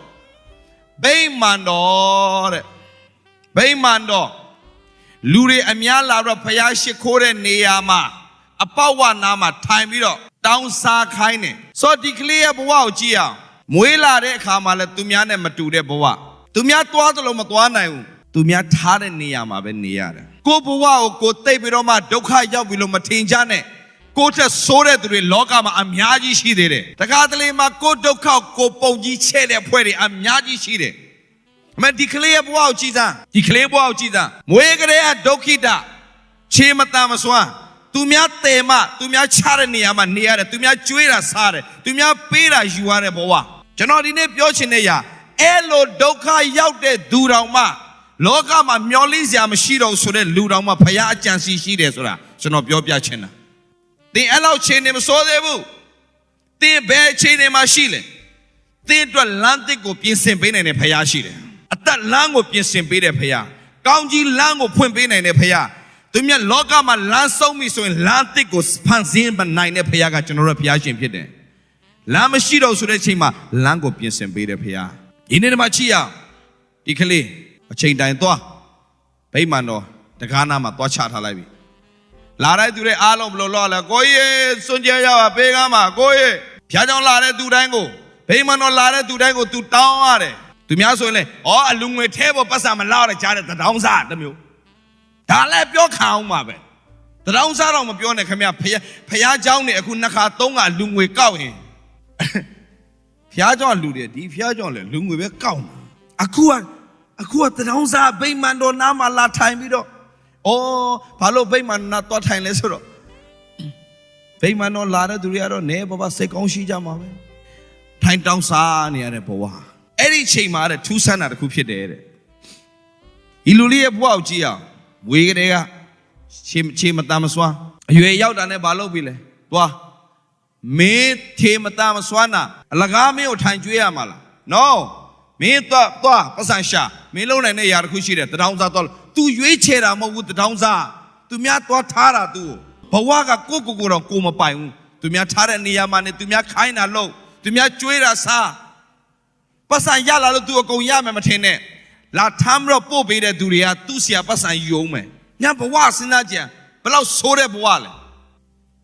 ဗိမာန်တော်တဲ့ဗိမာန်တော်လူတွေအများလာတော့ဖျားရှိခိုးတဲ့နေရာမှာအပေါဝနာမှာထိုင်ပြီးတော့တောင်းစားခိုင်းတယ်ဆိုတော့ဒီကလေးရဲ့ဘဝကိုကြည့်အောင်မွေးလာတဲ့အခါမှာလည်းသူများနဲ့မတူတဲ့ဘဝသူများသွားသလိုမသွားနိုင်ဘူးသူများထားတဲ့နေရာမှာပဲနေရတယ်ကိုဘဝကိုကိုသိပ်ပြီးတော့မှဒုက္ခရောက်ပြီလို့မထင်ကြနဲ့ကိုထက်ဆိုးတဲ့သူတွေလောကမှာအများကြီးရှိသေးတယ်တခါတလေမှာကိုဒုက္ခကိုပုံကြီးချဲ့တဲ့ဖွဲ့တွေအများကြီးရှိတယ်အမေဒီကလေးရဲ့ဘဝကိုကြည်စားဒီကလေးဘဝကိုကြည်စားမွေးကလေးကဒုက္ခိတခြေမတမစွမ်းသူများတေမသူများချတဲ့နေရာမှာနေရတယ်သူများကျွေးတာစားတယ်သူများပေးတာယူရတဲ့ဘဝကျွန်တော်ဒီနေ့ပြောချင်တဲ့ຢာအဲ့လိုဒုက္ခရောက်တဲ့သူတော်မှလောကမှာမျောလင့်စရာမရှိတော့ဆိုတဲ့လူတော်မှဖခင်အကြံစီရှိတယ်ဆိုတာကျွန်တော်ပြောပြချင်တာသင်အဲ့လောက်ချိန်နေမစိုးသေးဘူးသင်ဘယ်ချိန်နေမှာရှိလဲသင်အတွက်လမ်းသစ်ကိုပြင်ဆင်ပေးနိုင်တဲ့ဖခင်ရှိတယ်အသက်လမ်းကိုပြင်ဆင်ပေးတဲ့ဖခင်ကောင်းကြီးလမ်းကိုဖွင့်ပေးနိုင်တဲ့ဖခင်သူမြတ်လောကမှာလမ်းဆုံးပြီဆိုရင်လမ်းသစ်ကိုဖန်ဆင်းမနိုင်တဲ့ဖခင်ကကျွန်တော်တို့ဖခင်ရှင်ဖြစ်တယ်လမ်းမရှိတော့ဆိုတဲ့အချိန်မှာလမ်းကိုပြင်ဆင်ပေးတဲ့ဖခင်ဒီနေ့ဒီမှာကြည့်ရဒီကလေးအချိန်တိုင်းသွားဗိမာန်တော်တကားနာမှာသွားချထားလိုက်ပြီလာတဲ့သူတွေအားလုံးဘလို့လောလဲကိုကြီးစွန့်ကြဲရောက်ပါဘေးကမ်းမှာကိုကြီးဖျားကြောင်လာတဲ့သူတိုင်းကိုဗိမာန်တော်လာတဲ့သူတိုင်းကိုသူတောင်းရတယ်သူများဆိုရင်လေအလူငွေထဲပေါ်ပတ်စံမလောက်ရကြားတဲ့တောင်းစားတမျိုးဒါလည်းပြောခံအောင်ပါပဲတောင်းစားတော့မပြောနဲ့ခင်ဗျဖျားเจ้าနေအခုနှစ်ခါသုံးခါလူငွေကောက်ရင်ဖ ရားကြောင့်လူတွေဒီဖျားကြောင့်လေလူငွေပဲကောက်မှာအခုကတထောင်စားဗိမာန်တော်နားမှာလာထိုင်ပြီးတော့ဘာလို့ဗိမာန်နားသွားထိုင်လဲဆိုတော့ဗိမာန်တော်လာတဲ့သူတွေကတော့နေဘဘစိတ်ကောင်းရှိကြမှာပဲထိုင်တောင်းစားနေရတဲ့ဘဝအဲ့ဒီချိန်မှာတဲ့ထူးဆန်းတာတစ်ခုဖြစ်တယ်တဲ့ဒီလူလေးရဲ့ဘဝကိုကြည့်အောင်ဝေကလေးကချေမတမ်းမစွမ်းအရွယ်ရောက်တာနဲ့ဘာလုပ်ပြီလဲသွားမင်းထေမတမ်းမစွမ်းတာအလကားမင်းကိုထိုင်ကျွေးရမှာလား no မင်းသွားပတ်စံရှာမင်းလုံးနိုင်တဲ့ຢာတစ်ခုရှိတယ်တထောင်စားတော့ तू ရွေးချယ်တာမဟုတ်ဘူးတထောင်စား तू များသွားထားတာ तू ဘဝကကိုတော့ကိုမပိုင်ဘူး तू များထားတဲ့နေရာမှာနေ तू များခိုင်းတာလို့ तू များကျွေးတာစားပတ်စံရလာလို့ तू အကုန်ရမယ်မထင်နဲ့လာထမ်းတော့ပို့ပေးတဲ့သူတွေကသူ့ဆရာပတ်စံယူအောင်မယ်ညဘဝစဉ်းစားကြံဘလောက်ဆိုးတဲ့ဘဝလဲ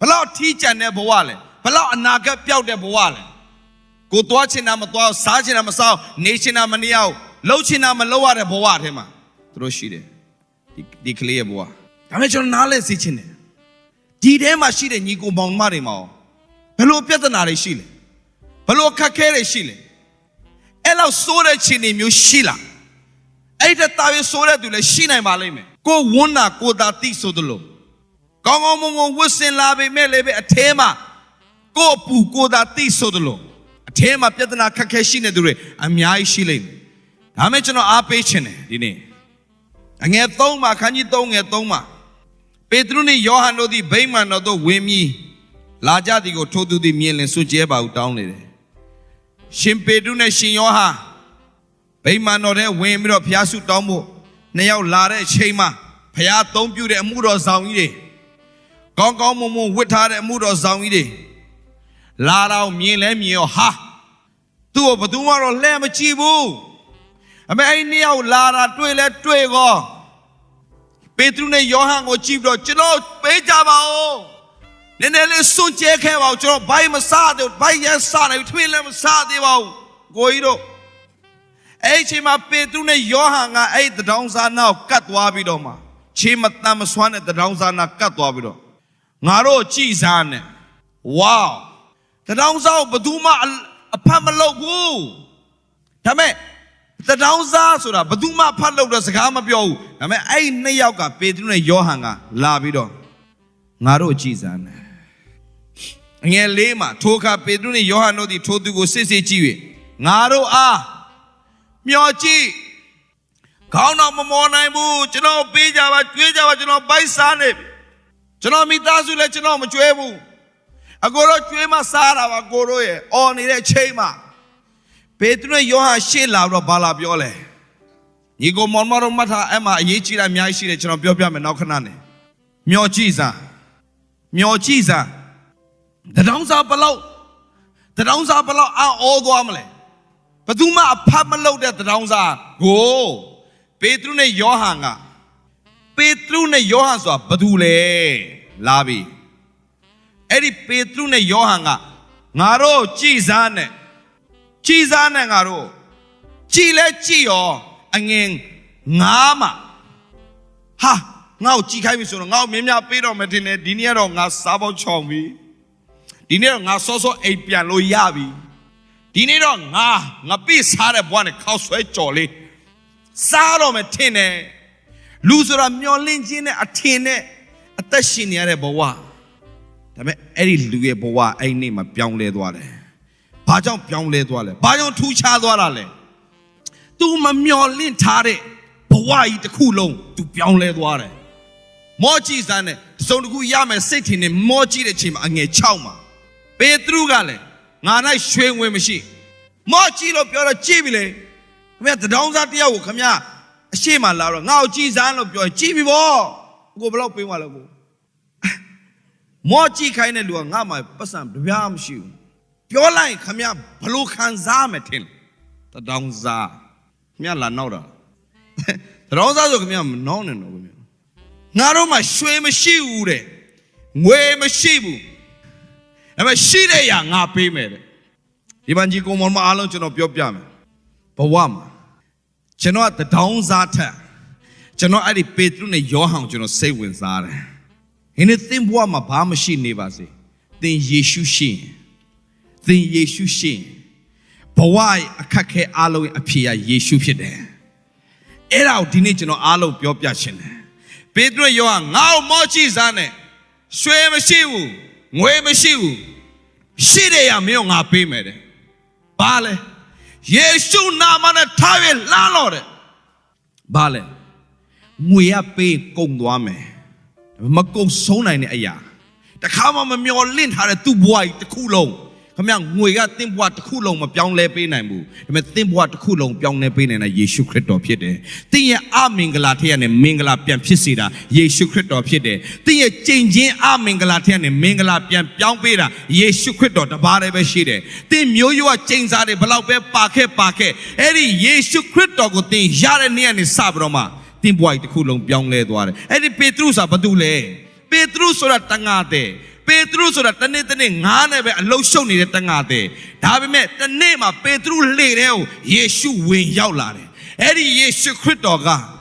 ဘလောက်ထီးကျန်တဲ့ဘဝလဲဘလောက်အနာဂတ်ပျောက်တဲ့ဘဝလဲကိုသွားချင်တာမသွားစားချင်တာမစားနေချင်တာမနေအောင်လှုပ်ချင်တာမလှုပ်ရတဲ့ဘဝထဲမှာသူတို့ရှိတယ်ဒီကလေးရဲ့ဘဝဒါမဲ့ကျွန်တော်နားလဲသိချင်တယ်ဒီထဲမှာရှိတဲ့ညီကိုမောင်မတွေမှာဘယ်လိုပြဿနာတွေရှိလဲဘယ်လိုခက်ခဲတွေရှိလဲအဲ့လောက်ဆိုးတဲ့ခြေနေမျိုးရှိလားအဲ့ဒါတာရဆိုးတဲ့သူလည်းရှိနိုင်ပါလိမ့်မယ်ကိုဝန်းတာကိုသာတိဆိုသလိုကောင်းကောင်းမွန်မွန်ဝတ်ဆင်လာပေမဲ့လည်းပဲအထဲမှာကိုပူကိုသာတိဆိုသလိုအထဲမှာပြဿနာခက်ခဲရှိနေသူတွေအများကြီးရှိလိမ့်မယ်ဒါမဲ့ကျွန်တော်အားပေးခြင်းတယ်ဒီနေ့အငယ်3မှာခန်းကြီး3ငယ်3မှာပေတရုနှင့်ယောဟန်တို့သည်ဗိမာန်တော်သို့ဝင်ပြီးလာကြသည်ကိုထိုသူသည်မြင်လင်စွန့်ကြဲပါဟုတောင်းလေတယ်ရှင်ပေတရုနဲ့ရှင်ယောဟန်ဗိမာန်တော်ထဲဝင်ပြီးတော့ဘုရားဆုတောင်းဖို့နှစ်ယောက်လာတဲ့အချိန်မှာဘုရားအသုံးပြုတဲ့အမှုတော်ဆောင်ကြီးတွေကောင်းကောင်းမွန်မွန်ဝတ်ထားတဲ့အမှုတော်ဆောင်ကြီးတွေလာတော့မြင်လဲမြင်ရောဟာသူ့ကိုဘယ်သူမှတော့လှဲမကြည့်ဘူးအမေအဲ့နှစ်ယောက်လာတာတွေ့လဲတွေ့ကောပေတရုနဲ့ယောဟန်ကိုကြည့်ပြီးတော့ကျွန်တော်ပေးကြပါဦးနည်းနည်းလေးစွန့်ကြဲခဲ့ပါဦးကျွန်တော်ဘိုင်းမစားသေးဘူးဘိုင်းရစားနေထွေးလည်းမစားသေးပါဘူးကိုကြီးတို့အဲ့ဒီချိန်မှာပေတရုနဲ့ယောဟန်ကအဲ့ဒီတောင်စားနာကိုကတ်သွားပြီးတော့မှခြေမတမ်းမစွမ်းတဲ့တောင်စားနာကတ်သွားပြီးတော့ငါတို့ကြည်စားနဲ့ဝေါတောင်စားကိုဘယ်သူမှအဖတ်မလုပ်ဘူးဒါမဲ့တောင်စားဆိုတာဘယ်သူမှဖတ်လို့တော့စကားမပြောဘူးဒါမဲ့အဲ့နှစ်ယောက်ကပေတရုနဲ့ယောဟန်ကလာပြီးတော့ငါတို့ကြည်စားနဲ့အငယ်၄မှာထိုအခါပေတရုနဲ့ယောဟန်တို့သည်ထိုသူကိုစစ်စစ်ကြည့်၍ငါတို့အားမျောကြည့်ခေါင်းတော့မမောနိုင်ဘူးကျွန်တော်ပေးကြပါကြွေးကြပါကျွန်တော်ပိုက်စားနေကျွန်တော်မိသားစုလည်းကျွန်တော်မကြွေးဘူးအကိုတို့ကြွေးမစားတာပါကိုတို့ရဲ့အော်နေတဲ့အချိန်မှာပေတရုနဲ့ယောဟန်ရှေ့လာတော့ဘာလာပြောလဲညီကိုမောင်မတော်မှတ်ထားအဲ့မှာအရေးကြီးတာအများကြီးရှိတယ်ကျွန်တော်ပြောပြမယ်နောက်ခဏနဲ့မျောကြည့်စားတောင်စားဘလောက်အော်သွားမလဲဘယ်သူမှအဖတ်မလုပ်တဲ့တောင်စားကိုပေတရုနဲ့ယောဟန်ဆိုတာဘယ်သူလဲလာပြီအဲ့ဒီပေတရုနဲ့ယောဟန်ကငါတို့ကြည်စားနဲ့ငါတို့ကြည်လဲကြည်ရောအငင်ငါမှာဟာငါ့ကိုကြည်ခိုင်းပြီဆိုတော့ငါ့ကိုမြင်များပေးတော့မယ်ထင်တယ်ဒီနေ့ကတော့ငါစားပေါက်ချောင်ပြီဒီနေ့တော့ငါစောစောအိမ်ပြန်လို့ရပြီဒီနေ့တော့ငါပြစ်စားတဲ့ဘွားနဲ့ခောက်ဆွဲကြော်လေးစားတော့မယ်ထင်တယ်လူဆိုတာမျောလင့်ခြင်းနဲ့အထင်နဲ့အသက်ရှင်နေရတဲ့ဘဝဒါပေမဲ့အဲ့ဒီလူရဲ့ဘဝအဲ့ဒီနေ့မှာပြောင်းလဲသွားတယ်ဘာကြောင့်ပြောင်းလဲသွားလဲဘာကြောင့်ထူးခြားသွားတာလဲ तू မမျောလင့်ထားတဲ့ဘဝကြီးတစ်ခုလုံး तू ပြောင်းလဲသွားတယ်မောကြည့်စမ်းနဲ့စုံတစ်ခုရမယ်စိတ်ထင်နဲ့မောကြည့်တဲ့အချိန်မှာအငယ်6မှာပေတရုကလည်းငါ၌ရွှေငွေမရှိမောကြည့်လို့ပြောတော့ကြည့်ပြီလေခင်ဗျာတောင်စားတယောက်ကိုခင်ဗျာအရှိမလာတော့ငါ့ကိုကြည်စမ်းလို့ပြောကြည့်ပြီဗောကိုဘယ်လောက်ပေးမှလဲကိုမောကြည့်ခိုင်းတဲ့လူကငါ့မှာပတ်စံတပြားမရှိဘူးပြောလိုက်ခင်ဗျာဘလို့ခံစားမယ်ထင်တောင်စားခင်ဗျာလာနောက်တာတောင်စားဆိုခင်ဗျာမနှောင်းနဲ့တော့ခင်ဗျာငါတို့မှာရွှေမရှိဘူးတဲ့ငွေမရှိဘူးဒါပေမဲ့ရှိတဲ့ရာငါပေးမယ်တဲ့ဒီပန်ကြီးကောင်မအားလုံးကျွန်တော်ပြောပြမယ်ဘဝမှာကျွန်တော်ကတောင်စားထက်ကျွန်တော်အဲ့ဒီပေတရုနဲ့ယောဟန်ကျွန်တော်စိတ်ဝင်စားတယ်။ဒီနေ့သင်ဘဝမှာဘာမှရှိနေပါစေ။သင်ယေရှုရှင်။ဘ Bawai a kake alo appear Yeshu Pide. Era dinitino alo Piopyachin. Pedro Yoang, now mochis ane. Swim a shiu, wave a shiu. Shide a myong payment. Bale. Yeshu namana tawe landlord. Bale. We are paying Kong Dwame. Mako Sona in Aya. The Kama Myolin had a 2 boy the Kulong. Come young, we got think what the Kulong of Young Lepin and Moo. You may think what the Kulong Young Lepin and a Yeshu Creto Piede. Tia a Mingalatian and Mingalapian Pisida, Yeshu Creto Piede. Tia changing a Mingalatian and Mingalapian Piampira, Yeshu Creto, the Bade Beshide. Tim you are changed out a Balape Pake, Eddie Yeshu Creto good thing, Yarani and Sabroma. Tim boy the Kulong Young Ledwar. Eddie Petrusa Badule. Petrus or Tangate. Petrus or Tanetani, Nana, a low show needed Tangate. Have met the name of Petru Leo, Yeshu Win Yaulare. Eddie Yeshu Kritoga.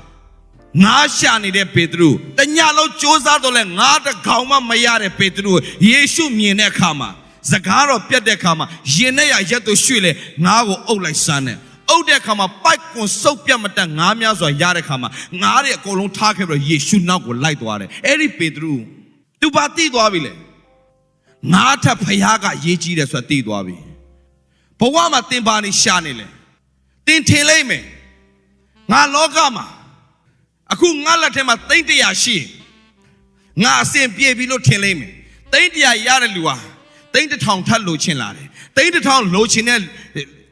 Nashani de Petru. The Yalo Chosado, not the Kauma Mayare Petru, Yeshu Miene Kama. Zagaro Piede Kama, Yenea Yeto Shule, now old like Sane. Oh, there come a bike on Sophia Matangamias or Yarekama. Nari a colon talking about Yeshu now go light water. Eddie Pedro. Tu bati doabile. Nata Payaga Yeji de Swati doabi. Powama Timbani Shanile. Tin Teleme. Nga Logama. Aku ngala tema 30 yashi. Nga sem pie bilo Teleme. 30 yarelua. 30 town talo chinlare. 30 town low chinel.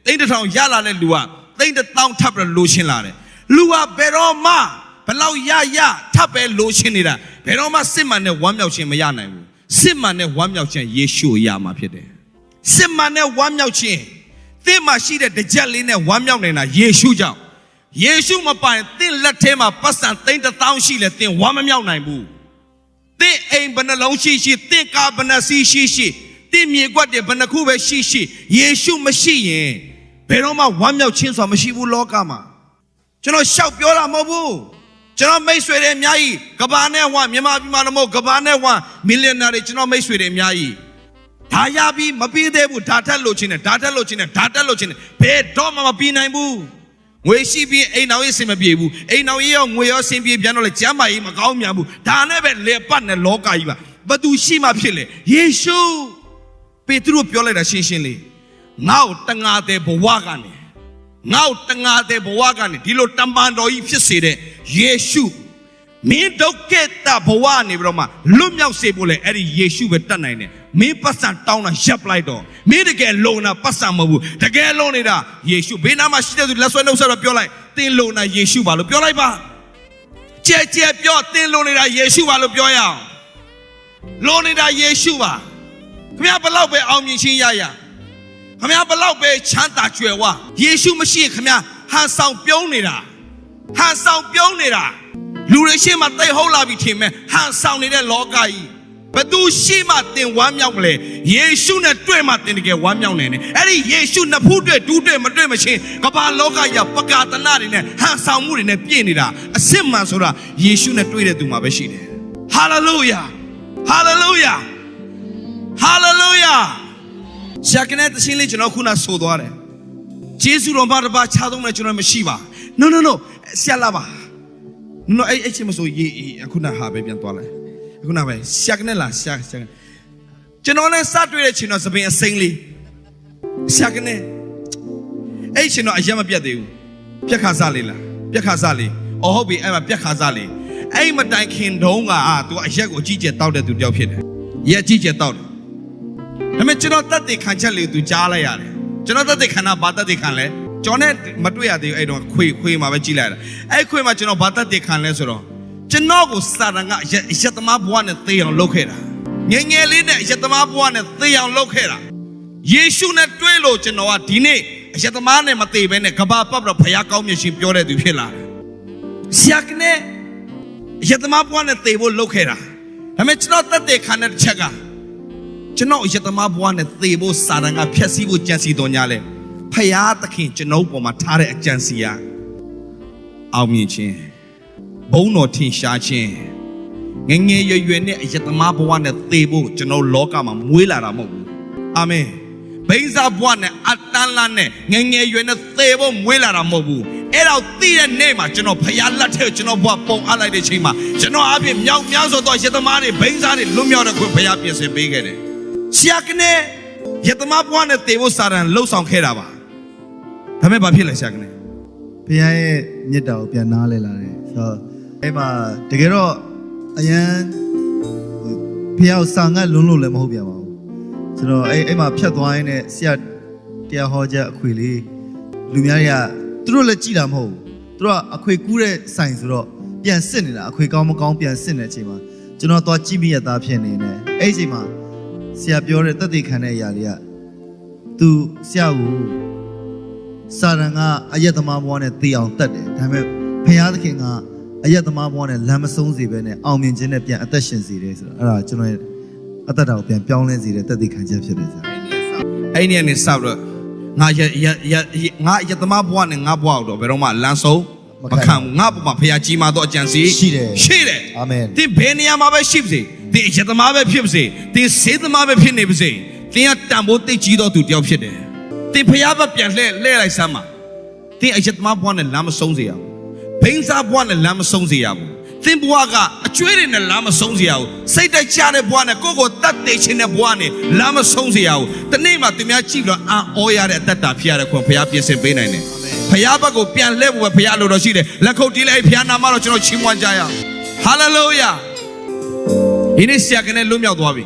Think the town Yala and Lua, think the town Tapper Luchinare. Lua Beroma, Palau Ya, Tape Luchinida, Beroma Simane, 1 Yauchin Mayana, Simane, 1 Yauchin, Yeshu Yama Pide. Simane, 1 Yauchin, Thima Shida, the Jelline, 1 Yauna, Yeshu Jam. Yeshu Mapai, think let him a person, think the town she let think 1 Yauna. They ain't Banalon she, think Abanasi she. Timmy got the Banakuba she, Yeshu machine. Peroma 1 Yauchin from Mashivu Lokama. General Shout Yola Mobu. General Mace with Yai, Cabane 1, Yamabi Cabane 1, millionaire General Mace with Yai. Tayabi, Mabi Debu, Tata Lochin, Pay Doma Mabinaibu. Where she be a now is him a bebu, a now young, we are seeing Piano like Jamai, Macaumiabu, Tanebe, Lepan and Lokaiva. But do she mapile? Yeshu Petru Piola Shishinli. Now Tangate Bowagani. Now Tangate Bowagani. Dilo Tambando if you say that. Yeshu. Me don't get that Bowani Roma. Lumia Sebule, Eddie Yeshu Vetanine. Me Passan town and shop light door. Me the get lona Passamabu. The get lonida. Yeshu. Benama Shida to last one of Piola. Tin lona Yeshu Balu Piola. Che Pio, Tin lonida Yeshu Balu Pioya. Lonida Yeshua. Come here below by Alminchin Yaya. Come here below by Chanta Chua. Yeshu Machine, come here. Hands sound Pionira. Hands sound Pionira. Lurishima, they hold up with him. Hands sounded a logai. But do Shima then 1 young lay. Yeshu na dreamer then get 1 young lady. Eddie Yeshu na put it, do them a dream machine. Kapa Logaya, Pagata Narine, Hands sound Murin and Pianida. A simman sora. Yeshu na tweeted to my machine. Hallelujah. Hallelujah. Hallelujah. Shakanet Sinli Janokuna Sodore. Jesu Rombarba Chadom Mashiva. No. Sialaba. No, I couldn't have a piantole. I couldn't have a Shakanella. Janona Saturday Chinos being a saintly. Shakane. H. No, I am a Piadu. Piakazali. Or hobby ever Piakazali. I'm a dying donga to a Jago Gigi Tauda to Delphine. Yet Gigi Tauda. I mean, that they can't tell you to Jalaya. Jonathan they cannot butter they can let. Jonet Matuya, I don't quit Mavachilla. I quit my General Butter they can let. Genogo Saranga, Shatamab 1 and 3 on Locata. Yangelina, Shatamab 1 and 3 on Locata. Yeshu net Twelo Genoa Tine, Shatamane Mate, and a Kabapa Payaka Machine Pure de Villa. Siakne, Shatamab 1 and 3 will locata. I mean, it's not that they cannot check. Chino Shatamab 1 and 3 will Saranga, Piasibu Jansi Donale. Payatakin, Chino Matare Jansia. Alminchin. Bono Tin Shachin. Nenge Yene Shatamab 1 and 3 will Chino Lokama Muila Ramo. Amen. Benza Buane, Atalane, Nenge, you in a table, Willa Mobu. Era the name, General Payala, General Bopo, Ala de Chima, General Abim, Young Miazo, Yetamari, Benza, Lumia, Kupayapias, and Bigane. Siakne, Yetamapuan, table sat and low song Kerava. Come up here, Siakne. Pia Nidao, Pianale, so Emma, Tegero, Ayan Pia Sanga, Lulu Lemobia. So Emma Piatwine, Siat, Tia Hoja, Quilly, Lumiaria, through the Chidam Ho, through a quick cure science rock, Pian Senna, a quick Gomocom Pian Senna Chima, Juno to Chibi at Apian in Azima, Siapiore Tati Caneyalia, to Siawu. Saranga, Ayatama wanted the on 30. Time Payadkinga, Ayatama wanted Lamasonzi Bene, Almin Genepia attention series. General Atadapian Pianzi, the 30 Kanjapia. Ainian is Sabra. Yatama one and Nabuado, Veroma, Lanso, Macam, Nabma, Piachima, Dojansi, Shide. Amen. The Beniamaba Shipsy, the Yatamaba Pipsy, the Sidamaba Pinipsy, the Tambote Chido to Diopshide. The Payaba Pianle, Lay Sama. The Ajatma one and Lama Sonzia. Pains up one and Lama Sonzia. Timbuaga, a trade in the Lama Sonzia. Say that Chane Buana, Gogo, that nation of Buane, Lama Sonzia. The name of the Miachilo are Oya at that Piara Compapias and Benane. Payaba go Pian level with Pialo Roside, Laco delay Piana Marocho Chimwanjaya. Hallelujah. In this second, Lumia Dwabi.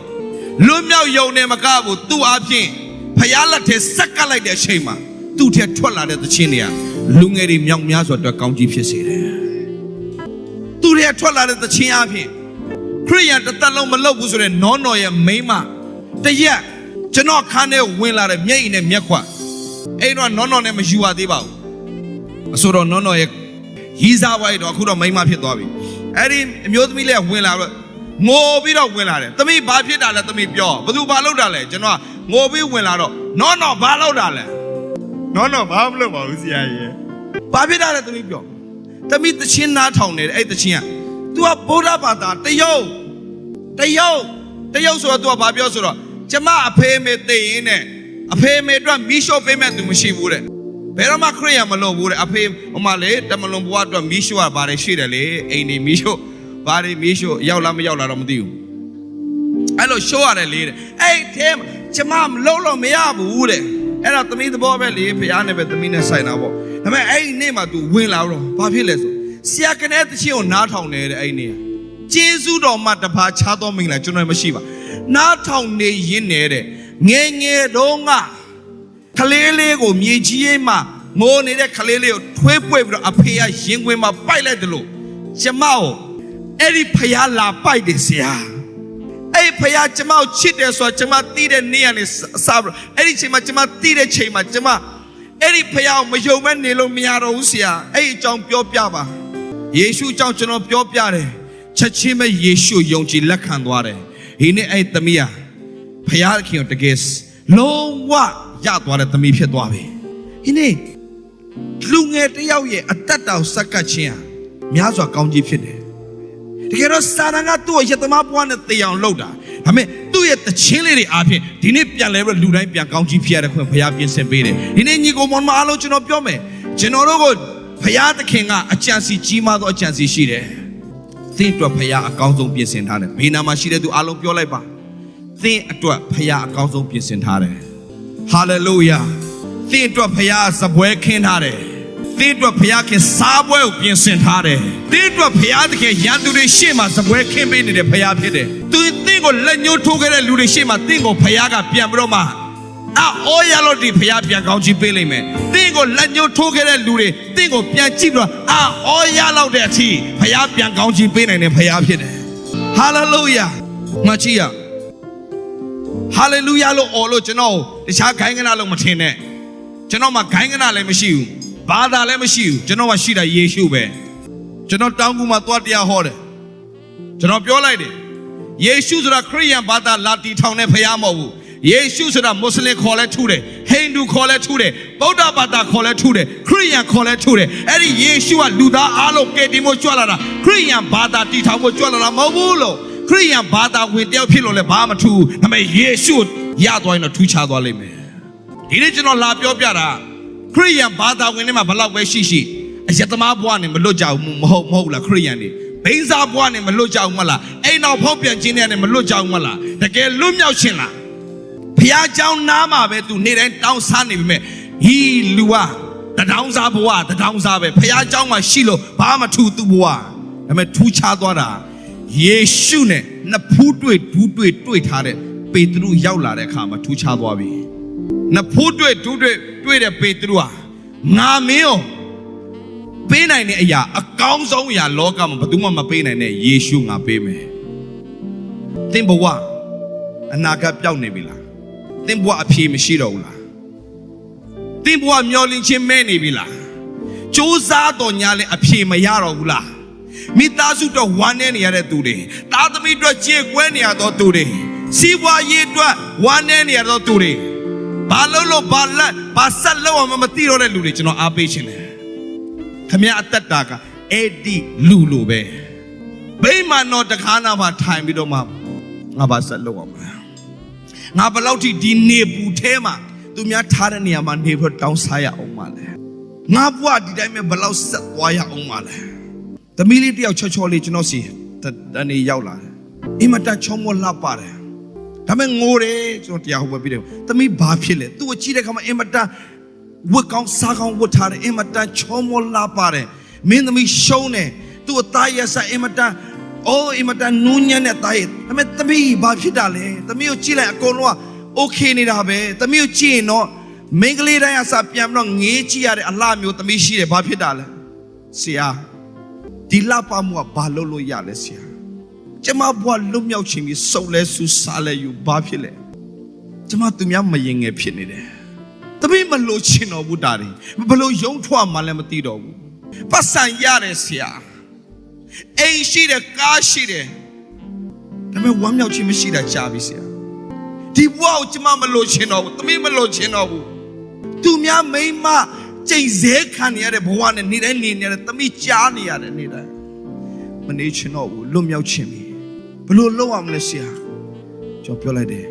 Lumia Yone Magabu, 2 Abin. Payala te saka like the shema. Tu te tola de the chinia. Lungeri myang miazo to county pisire. Tu te tola de the chiapi. Korea the talon malobus and nono ya mema. The ya. Jano kane win la de mie in a miaqua. Ain't no name as you are debao. A sort of nono he's our way to Akuda Mema Pitobi. Eddie, Mutmila win out. More bit of win at it. The me Bapida let me pure. But do Balodale, Janoa. Mobi win out. No, Balodale. No, Pablo Mosia. Babida to me pure. To meet the chin not on it, ate the chin. Do a Boda Bata, the yo, so do a Babiosura. Jama pay me day in it. A pay me drum, Misho payment to machine wood. Perama Korea Malo would a pay Omale, the Malomboa, Misho, Bari Shidale, Any Misho, Bari Misho, Yalam Yalaramdu. I know show her a leader. Hey, Tim, Chamam Lolo Miabu would it. And after me the boy leave, Piana with the Mina sign up. I mean, I name her to win out Papiles. Siakan at the show not on it, Aina. Jesu don't matter, Pachado Mila, Juno Mashiva. Not on the yin nere. Nye donga Kalele go Mijiema Mone de Kalele 12 wave appear Yingwema Pilatelo Jamao Eri Payala by this year. A Paya Jamal Chite so Jama Tide Nianis Sabra Eri Chima Tide Chema Jama Eri Paya Majoman Nilo Miarosia A John Pio Piaba Yeshu John Pio Piare Chachima Yeshu Yonji Lakandware Hine Aitamia Payaki of the guests, long what Yatwa at the Mipia Dwabi. In it, Lunga de Yawe, a tata Sakachia, Miazo County Fide. The Hero Saranga to Yatamap one at the young loader. I mean, do it the chili api, Dinipia level Lunapia County Pierre Payapian Sebede. In any go on Malo Geno Piome, Genorogo, Payata Kinga, a chancy Chima or chancy Shide. Think to a Paya account of Pies in Hannah, Pina Mashida to Alo Pioleba. Think to a Paya account of Pies in Hare. Hallelujah. Think to a Paya Subway King Hare. Think to a Payakin Subway Pies in Hare. Think to a Payaki Yandu de Shima Subway King in the Payapide. Do you think of let you together Ludishima, think of Payaga Piambroma? Ah, all yellow de Payapia Gauchi Billyman. Think of let you together Ludi, think of Piachidra. Ah, all yellow de tea, Payapia Gauchi Billy and Payapide. Hallelujah. Machia. Hallelujah, Olo Jano, the Shakangan Alo Matine. Janoma Kangan Ale Mashu, Bada Lemashu, Janoma Shida Yeshua. Jano Tanguma Twatia Horde. Jano Pure Lady. Yeshus are Korean Bada Lati Town and Payamo. Yeshus are Muslim call it today. Hindu call it today. Boda Bada call it today. Korean call it today. Eddie Yeshua Luda Alo Ketimo Chuala. Korean Bada Tita Chuala Mobulo. Korean Bada with their pillow Bama too. I mean, Yeshua Yadwine or two child. ဒီနေ့ကျွန်တော်လာပြောပြတာခရိယန်ဘာသာဝင်တွေမှာဘလောက်ပဲရှိအယတမဘွားနဲ့မလွတ်ကြဘူးမဟုတ်လားခရိယန်တွေဘိန်းစားဘွားနဲ့မလွတ်ကြဘူးမလားအိမ်တော်ဖောက်ပြန်ခြင်းနဲ့မလွတ်ကြဘူးမလားတကယ်လွတ်မြောက်ခြင်းလားဖျားเจ้าနားမှာပဲသူနေ့တိုင်းတောင်းစားနေပြီမဲ့ဟီလူကတထောင်စားဘွားတထောင်စားပဲဖျားเจ้าမှာရှိလို့ဘာမှထူသူဘွားဒါပေမဲ့ထူခြားသွားတာယေရှုနဲ့နှစ်ဖူးတွေ့ဒူးတွေ့ထားတဲ့ပေတရုရောက်လာတဲ့အခါမှာထူခြားသွားပြီနှစ်ဖူးတွေ့ဒူးတွေ့တဲ့ပေတရုဟာငါမင်းရောပေးနိုင်တဲ့အရာအကောင်းဆုံးအရာလောကမှာဘယ်သူမှမပေးနိုင်တဲ့ယေရှုငါပေးမယ်သင်ဘဝအနာဂတ်ပြောင်းနေပြီလားသင်ဘဝအဖြေမရှိတော့ဘူးလားသင်ဘဝမျောလင့်ခြင်းမဲ့နေပြီလားစူးစမ်းတော်ညာလဲအဖြေမရတော့ဘူးလားမိသားစုတော့ဝမ်းနေနေရတဲ့သူတွေသားသမီးတို့ကြေကွဲနေရတော့သူတွေစီးပွားရေးအတွက်ဝမ်းနေနေရတော့သူတွေဘာလို့ဘာဆက်လို့မသိတော့တဲ့လူတွေကျွန်တော်အားပေးခြင်းတယ်ခမရအသက်တာကအဲ့ဒီလူလိုပဲဗိမာန်တော်တခါနာမှာထိုင်ပြီးတော့မှငါဘာဆက်လို့အောင်ငါဘယ်လောက်ထိဒီနေပူထဲမှာသူများထားတဲ့နေရာမှာနေဖို့တောင်းစားရအောင်မလဲငါဘွားဒီတိုင်းပဲဘယ်လောက်ဆက်သွားရအောင်မလဲသမီးလေးတယောက်ချောလေးကျွန်တော်စီတနေ့ရောက်လာတယ်အင်မတန်ချောမောလှပါတယ်ဒါပေမဲ့ငိုတယ်ကျွန်တော်တရားဟောပြတယ်သမီးဘာဖြစ်လဲသူ့ကိုကြည့်တဲ့အခါမှာအင်မတန်ဝတ်ကောင်းစားကောင်းဝတ်ထားတယ်အင်မတန်ချောမောလှပါတယ်မင်းသမီးရှုံးတယ်သူ့အသားရဆာအင်မတန်အင်မတန်နူးညံ့တဲ့သားရဒါပေမဲ့သမီးဘာဖြစ်တာလဲသမီးကိုကြည့်လိုက်အကုန်လုံးကโอเคနေတာပဲသမီးကိုကြည့်ရင်တော့မင်္ဂလေးတိုင်းအစားပြန်ပြီးတော့ငေးကြည့်ရတဲ့အလှမျိုးသမီးရှိတယ်ဘာဖြစ်တာလဲဆရာဒီလပမှုကဘာလို့ရလဲဆရာကျမဘွားလွတ်မြောက်ခြင်းပြီးစုံလဲဆူစားလဲယူဘာဖြစ်လဲကျမသူများမရင်ငယ်ဖြစ်နေတယ်သမီးမလို့ချင်တော့ဘူးတာတွေဘလို့ယုံထွက်မှလည်းမသိတော့ဘူးပတ်စံရတယ်ဆရာအိမ်ရှိတယ်ကားရှိတယ်ဒါပေမဲ့ဝမ်းမြောက်ခြင်းမရှိတာကြားပြီဆရာဒီဘွားကိုကျမမလို့ချင်တော့ဘူးသမီးမလို့ချင်တော့ဘူးသူများမိန်းမကျိတ်ဇဲခံရတဲ့ဘဝနဲ့နေတိုင်းနေနေတဲ့သမီးကြားနေရတယ်နေတိုင်းမနေချင်တော့ဘူးလွတ်မြောက်ခြင်းပြီဘလို့လုပ်အောင်လဲဆရာကျွန်တော်ပြောလိုက်တယ်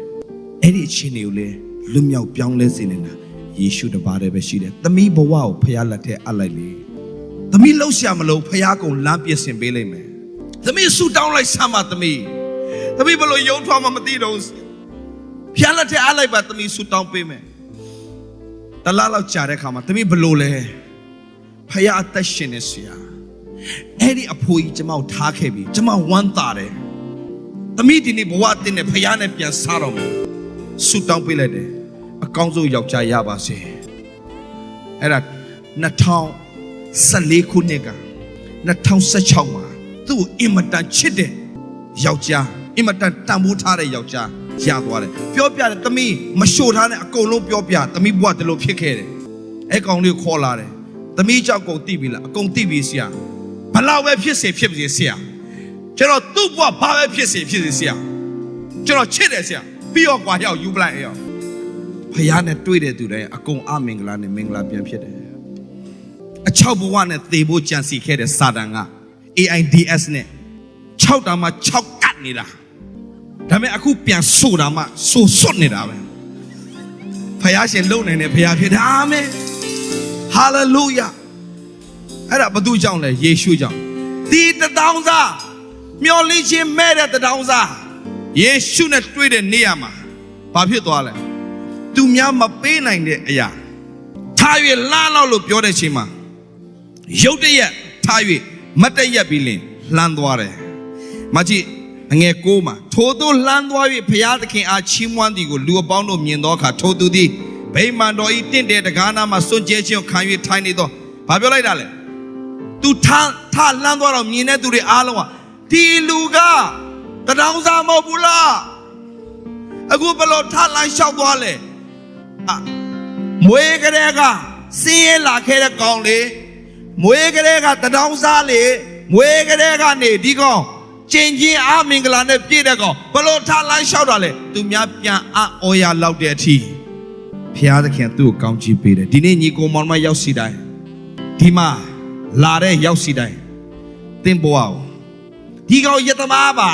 အဲ့ဒီအချင်းတွေကိုလေလွတ်မြောက်ပြောင်းလဲစေနေတာယေရှုတပါးတည်းပဲရှိတယ်သမီးဘဝကိုဖခင်လက်ထဲအပ်လိုက်လေသမီးလှုပ်ရှားမလို့ဖခင်ကုံလမ်းပြဆင်ပေးလိုက်မယ်သမီးဆူတောင်းလိုက်ဆမ်းပါသမီးဘလို့ယုံထွားမှမသိတော့ဖခင်လက်ထဲအပ်လိုက်ပါသမီးဆူတောင်းပေးမယ်တလားလောက်ကြာတဲ့ခါမှာသမီးဘလို့လဲဖခင်အသက်ရှင်နေဆရာအဲ့ဒီအဖိုးကြီးကျမကိုထားခဲ့ပြီကျမဝမ်းသာတယ်သမီးဒီနေ့ဘဝတင်နဲ့ဖခင်နဲ့ပြန်စားတော့မယ်ဆူတောင်းပေးလိုက်တယ်အကောင်းဆုံးယောက်ျားရပါစေအဲ့ဒါ2014ခုနှစ်က2016မှာသူ့အင်မတန်ချစ်တဲ့ယောက်ျားအင်မတန်တန်ဖိုးထားတဲ့ယောက်ျားရသွားတယ်ပြောပြတယ်သမီးမရှို့ထားတဲ့အကုန်လုံးပြောပြသမီးဘဝတလို့ဖြစ်ခဲ့တယ်အဲ့ကောင်လေးခေါ်လာတယ်သမီးကြောက်ကုန်တိပြီလားအကုန်တိပြီဆရာဘလောက်ပဲဖြစ်စေဆရာကျွန်တော်သူ့ဘဝဘာပဲဖြစ်စေဆရာကျွန်တော်ချစ်တယ်ဆရာပြီးတော့ကွာရောက်ယူပလိုက်ရောဖခင်နဲ့တွေ့တဲ့သူတိုင်းအကုန်အမင်္ဂလာနဲ့မင်္ဂလာပြန်ဖြစ်တယ်အချောက်ဘဝနဲ့သေဖို့ကြံစီခဲ့တဲ့စာတန်က AIDS နဲ့6တာမှ6ကတ်နေတာဒါပေမဲ့အခုပြန်ဆိုတာမှဆိုစွတ်နေတာပဲဖခင်ရှင်လုံနိုင်တဲ့ဖခင်ဖြစ်တယ်အာမင်ဟာလေလုယာအဲ့ဒါဘသူကြောင့်လဲယေရှုကြောင့်ဒီ1000စားမျောလင့်ခြင်းမဲ့တဲ့1000စားယေရှုနဲ့တွေ့တဲ့နေရာမှာဘာဖြစ်သွားလဲသူများမပေးနိုင်တဲ့အရာထား၍လှမ်းလောက်လို့ပြောတဲ့ချိန်မှာရုတ်တရက်ထား၍မတ်တရက်ပြီးလင်လှမ်းသွားတယ်မကြည့်အငယ်9မှာထိုသူလှမ်းသွား၍ဘုရားသခင်အားချီးမွမ်းသည်ကိုလူအပေါင်းတို့မြင်သောအခါထိုသူသည်ဗိမာန်တော်၏တင့်တယ်တကားနာမှာစွန့်ကြဲခြင်းကိုခံ၍ထိုင်နေသောဘာပြောလိုက်တာလဲသူထလှမ်းသွားတော့မြင်တဲ့သူတွေအားလုံးကဒီလူက1000စားမဟုတ်ဘူးလားအခုဘလို့ထလှမ်းလျှောက်သွားလဲမွေးကလေးကစင်းရဲလာခဲ့တဲ့ကောင်လေးမွေးကလေးက1000စားလေမွေးကလေးကနေဒီကောင်ကျင်ချင်းအမင်္ဂလာနဲ့ပြည့်တဲ့ကောင်ဘလို့ထလန်းလျှောက်တာလဲသူများပြန်အော်ရလောက်တဲ့အထိဘုရားသခင်သူ့ကိုကောင်းချီးပေးတယ်ဒီနေ့ညီကိုမောင်မရောက်စီတိုင်းဒီမှာလာတဲ့ရောက်စီတိုင်းသင်ဘဝကိုဒီကောင်ယတမားပါ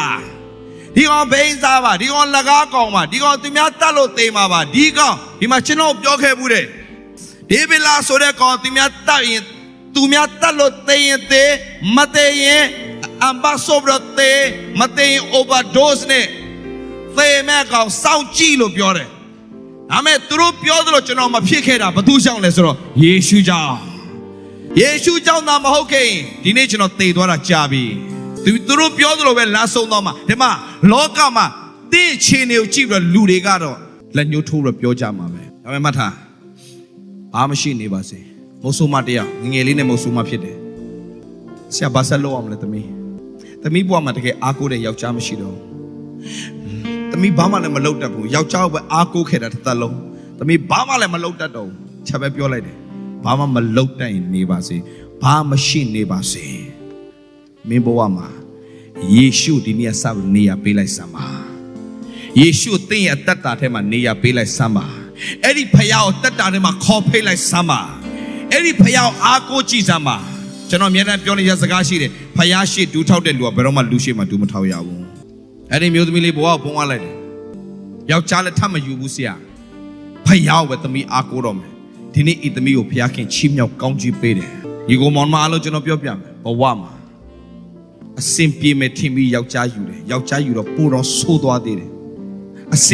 ဒီကောင်ဘိန်းစားပါဒီကောင်လက်ကားကောင်ပါဒီကောင်သူများတတ်လို့သိမှာပါဒီကောင်ဒီမှာကျွန်တော်ပြောခဲ့ဘူးတဲ့ဒေဗလာဆိုတဲ့ကောင်သူများတတ်ရင်သူများတတ်လို့သိရင်သိမသိရင်အမ်ဘာဆိုဘရသိမသိရင် overdose နဲ့သေမဲ့ကောင်စောင့်ကြည့်လို့ပြောတယ်ဒါမဲ့သူတို့ပြောသလိုကျွန်တော်မဖြစ်ခဲ့တာဘာသူကြောင့်လဲဆိုတော့ယေရှုကြောင့်ယေရှုကြောင့်သာမဟုတ်ခဲ့ရင်ဒီနေ့ကျွန်တော်သေသွားတာကြာပြီသူတို့ပြောသလိုပဲလမ်းဆုံးသွားမှာဒီမှာလောကမှာတင့်ခြေနေကိုကြည့်ပြီးတော့လူတွေကတော့လက်ညှိုးထိုးပြီးပြောကြမှာပဲဒါပေမဲ့မှတ်ထားဘာမှရှိနေပါစေမုတ်ဆိုးမတရားငယ်လေးနဲ့မုတ်ဆိုးမဖြစ်တယ်ဆရာဘာဆက်လုပ်အောင်လဲသမီးဘဝမှာတကယ်အားကိုးတဲ့ယောက်ျားမရှိတော့သမီးဘာမှလည်းမလုပ်တတ်ဘူးယောက်ျားကိုပဲအားကိုးခဲ့တာတစ်သက်လုံးသမီးဘာမှလည်းမလုပ်တတ်တော့ဘူးချက်ပဲပြောလိုက်တယ်ဘာမှမလုပ်တတ်ရင်နေပါစေဘာမှရှိနေပါစေမင်းဘဝမှာယေရှုဒီနေ့ဆက်နေရပေးလိုက်စမ်းပါယေရှုသင်ရဲ့အသက်တာထဲမှာနေရပေးလိုက်စမ်းပါအဲ့ဒီဖခင်ကိုတက်တာထဲမှာခေါ်ဖိတ်လိုက်စမ်းပါအဲ့ဒီဖခင်ကိုအားကိုးကြည့်စမ်းပါကျွန်တော်အမြဲတမ်းပြောနေရစကားရှိတယ်ဖခင်ရှိဒူးထောက်တဲ့လူကဘယ်တော့မှလူရှိမှဒူးမထောက်ရဘူးအဲ့ဒီမျိုးသမီးလေးဘဝကိုပုံသွားလိုက်တယ်ယောက်ျားလည်းထပ်မယူဘူးဆရာဖခင်ကိုပဲသမီးအားကိုးတော့မယ်ဒီနေ့ဤသမီးကိုဖခင်ချီးမြှောက်ကောင်းချီးပေးတယ်ဒီကိုမောင်မအားလို့ကျွန်တော်ပြောပြမယ်ဘဝမှာအစင်ပြေမဲ့ထင်ပြီးယောက်ျားယူတယ်ယောက်ျားယူတော့ပိုတော့ဆိုးသွားသေးတယ်အစ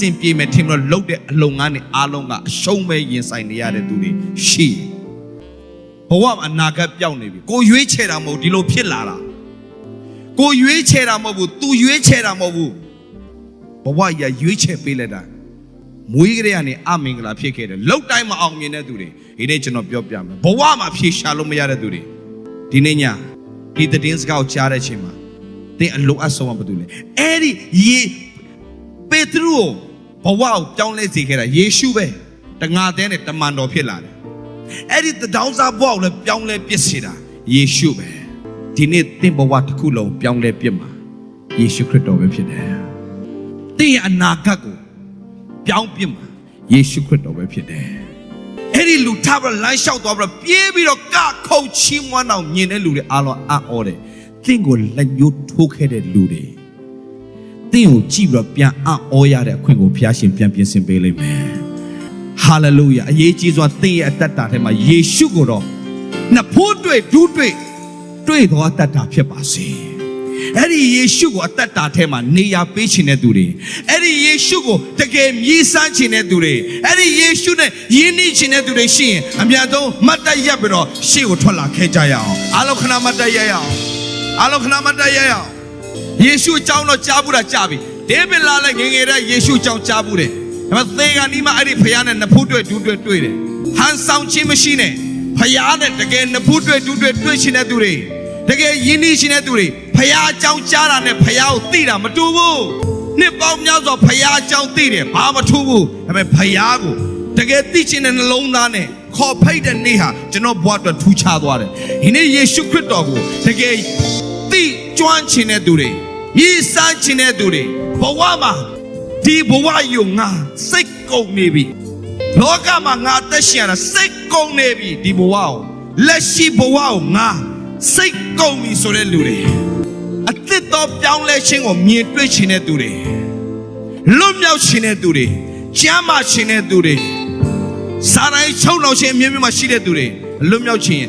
င်ပြေမဲ့ထင်ပြီးတော့လှုပ်တဲ့အလုံငန်းတွေအားလုံးကအရှုံးပဲရင်ဆိုင်နေရတဲ့သူတွေရှိဘဝမှာအနာဂတ်ပြောင်းနေပြီကိုရွေးချယ်တာမဟုတ်ဒီလိုဖြစ်လာတာကိုရွေးချယ်တာမဟုတ်ဘူးသူရွေးချယ်တာမဟုတ်ဘူးဘဝကြီးရွေးချယ်ပေးလိုက်တာမွေးကလေးကနေအမင်္ဂလာဖြစ်ခဲ့တယ်လောက်တိုင်းမအောင်မြင်တဲ့သူတွေဒီနေ့ကျွန်တော်ပြောပြမယ်ဘဝမှာဖြေရှာလို့မရတဲ့သူတွေဒီနေ့ညဒီသတင်းစကားကိုကြားတဲ့အချိန်မှာသင်အလိုအပ်ဆုံးကဘာတူလဲအဲ့ဒီပေတရုဘဝကိုပြောင်းလဲစေခဲ့တာယေရှုပဲတငါတဲ့နဲ့တမန်တော်ဖြစ်လာတယ်အဲ့ဒီတောင်းစားဘဝကိုလည်းပြောင်းလဲပစ်စေတာယေရှုပဲဒီနေ့သင်ဘဝတစ်ခုလုံးပြောင်းလဲပစ်မှာယေရှုခရစ်တော်ပဲဖြစ်တယ်သင်ရဲ့အနာဂတ်ကိုပြောင်းပစ်မှာယေရှုခရစ်တော်ပဲဖြစ်တယ်အဲ့ဒီလူထားပြီးလမ်းလျှောက်သွားပြီးပြေးပြီးတော့ကခုတ်ချီးမွမ်းအောင်မြင်တဲ့လူတွေအားလုံးအံ့ဩတယ်သင်ကိုလက်ညှိုးထိုးခဲ့တဲ့လူတွေသင်ကိုကြည့်ပြီးတော့ပြန်အံ့ဩရတဲ့အခွင့်ကိုဘုရားရှင်ပြန်ပြင်ဆင်ပေးလိမ့်မယ်ဟာလေလုယာအရေးကြီးစွာသင်ရဲ့အသက်တာထဲမှာယေရှုကိုတော့နှစ်ဖို့တွေ့ဒူးတွေ့သောအသက်တာဖြစ်ပါစေအဲ့ဒီယေရှုကိုအသက်တာထဲမှာနေရာပေးခြင်းတဲ့သူတွေအဲ့ဒီယေရှုကိုတကယ်မြည်ဆန်းခြင်းတဲ့သူတွေအဲ့ဒီယေရှုနဲ့ယဉ်ကျေးခြင်းတဲ့သူတွေရှိရင်အများဆုံးမတ်တက်ရပ်ပြီးတော့ရှေ့ကိုထွက်လာခဲ့ကြရအောင်အားလုံးခဏမတ်တက်ရအောင်အားလုံးခဏမတ်တက်ရအောင်ယေရှုအကြောင်းတော့ကြားဘူးတာကြားပြီဒေးဗစ်လာလည်းငယ်ငယ်တဲ့ယေရှုအကြောင်းကြားဘူးတယ်ဒါပေမဲ့သေကနီးမှအဲ့ဒီဖခင်နဲ့နှစ်ဖူးတွေ့ဒူးတွေ့တယ်ဟန်ဆောင်ခြင်းမရှိနဲ့ဖခင်နဲ့တကယ်နှစ်ဖူးတွေ့ဒူးတွေ့ခြင်းတဲ့သူတွေတကယ်ယဉ်ကျေးခြင်းတဲ့သူတွေဖခင်အကြောင်းကြားတာနဲ့ဖခင်ကိုသိတာမတူဘူးနှစ်ပေါင်းများစွာဖခင်အကြောင်းသိတယ်ဘာမထူးဘူးဒါပေမဲ့ဖခင်ကိုတကယ်သိခြင်းတဲ့နှလုံးသားနဲ့ခေါ်ဖိတ်တဲ့နေ့ဟာကျွန်တော်ဘဝအတွက်ထူးခြားသွားတယ်ဒီနေ့ယေရှုခရစ်တော်ကိုတကယ်သိကျွမ်းခြင်းတဲ့သူတွေမြည်ဆန်းခြင်းတဲ့သူတွေဘဝမှာဒီဘဝယုံငါစိတ်ကုန်နေပြီလောကမှာငါသက်ရှင်ရတာစိတ်ကုန်နေပြီဒီဘဝကိုလက်ရှိဘဝကိုငါစိတ်ကုန်ပြီဆိုတဲ့လူတွေအသစ်တော်ပြောင်းလဲခြင်းကိုမြင်တွေ့ခြင်းတဲ့သူတွေလွတ်မြောက်ခြင်းတဲ့သူတွေကျမ်းမာခြင်းတဲ့သူတွေစာတိုင်းချုံတော်ခြင်းအမြဲတမ်းရှိတဲ့သူတွေလွတ်မြောက်ခြင်း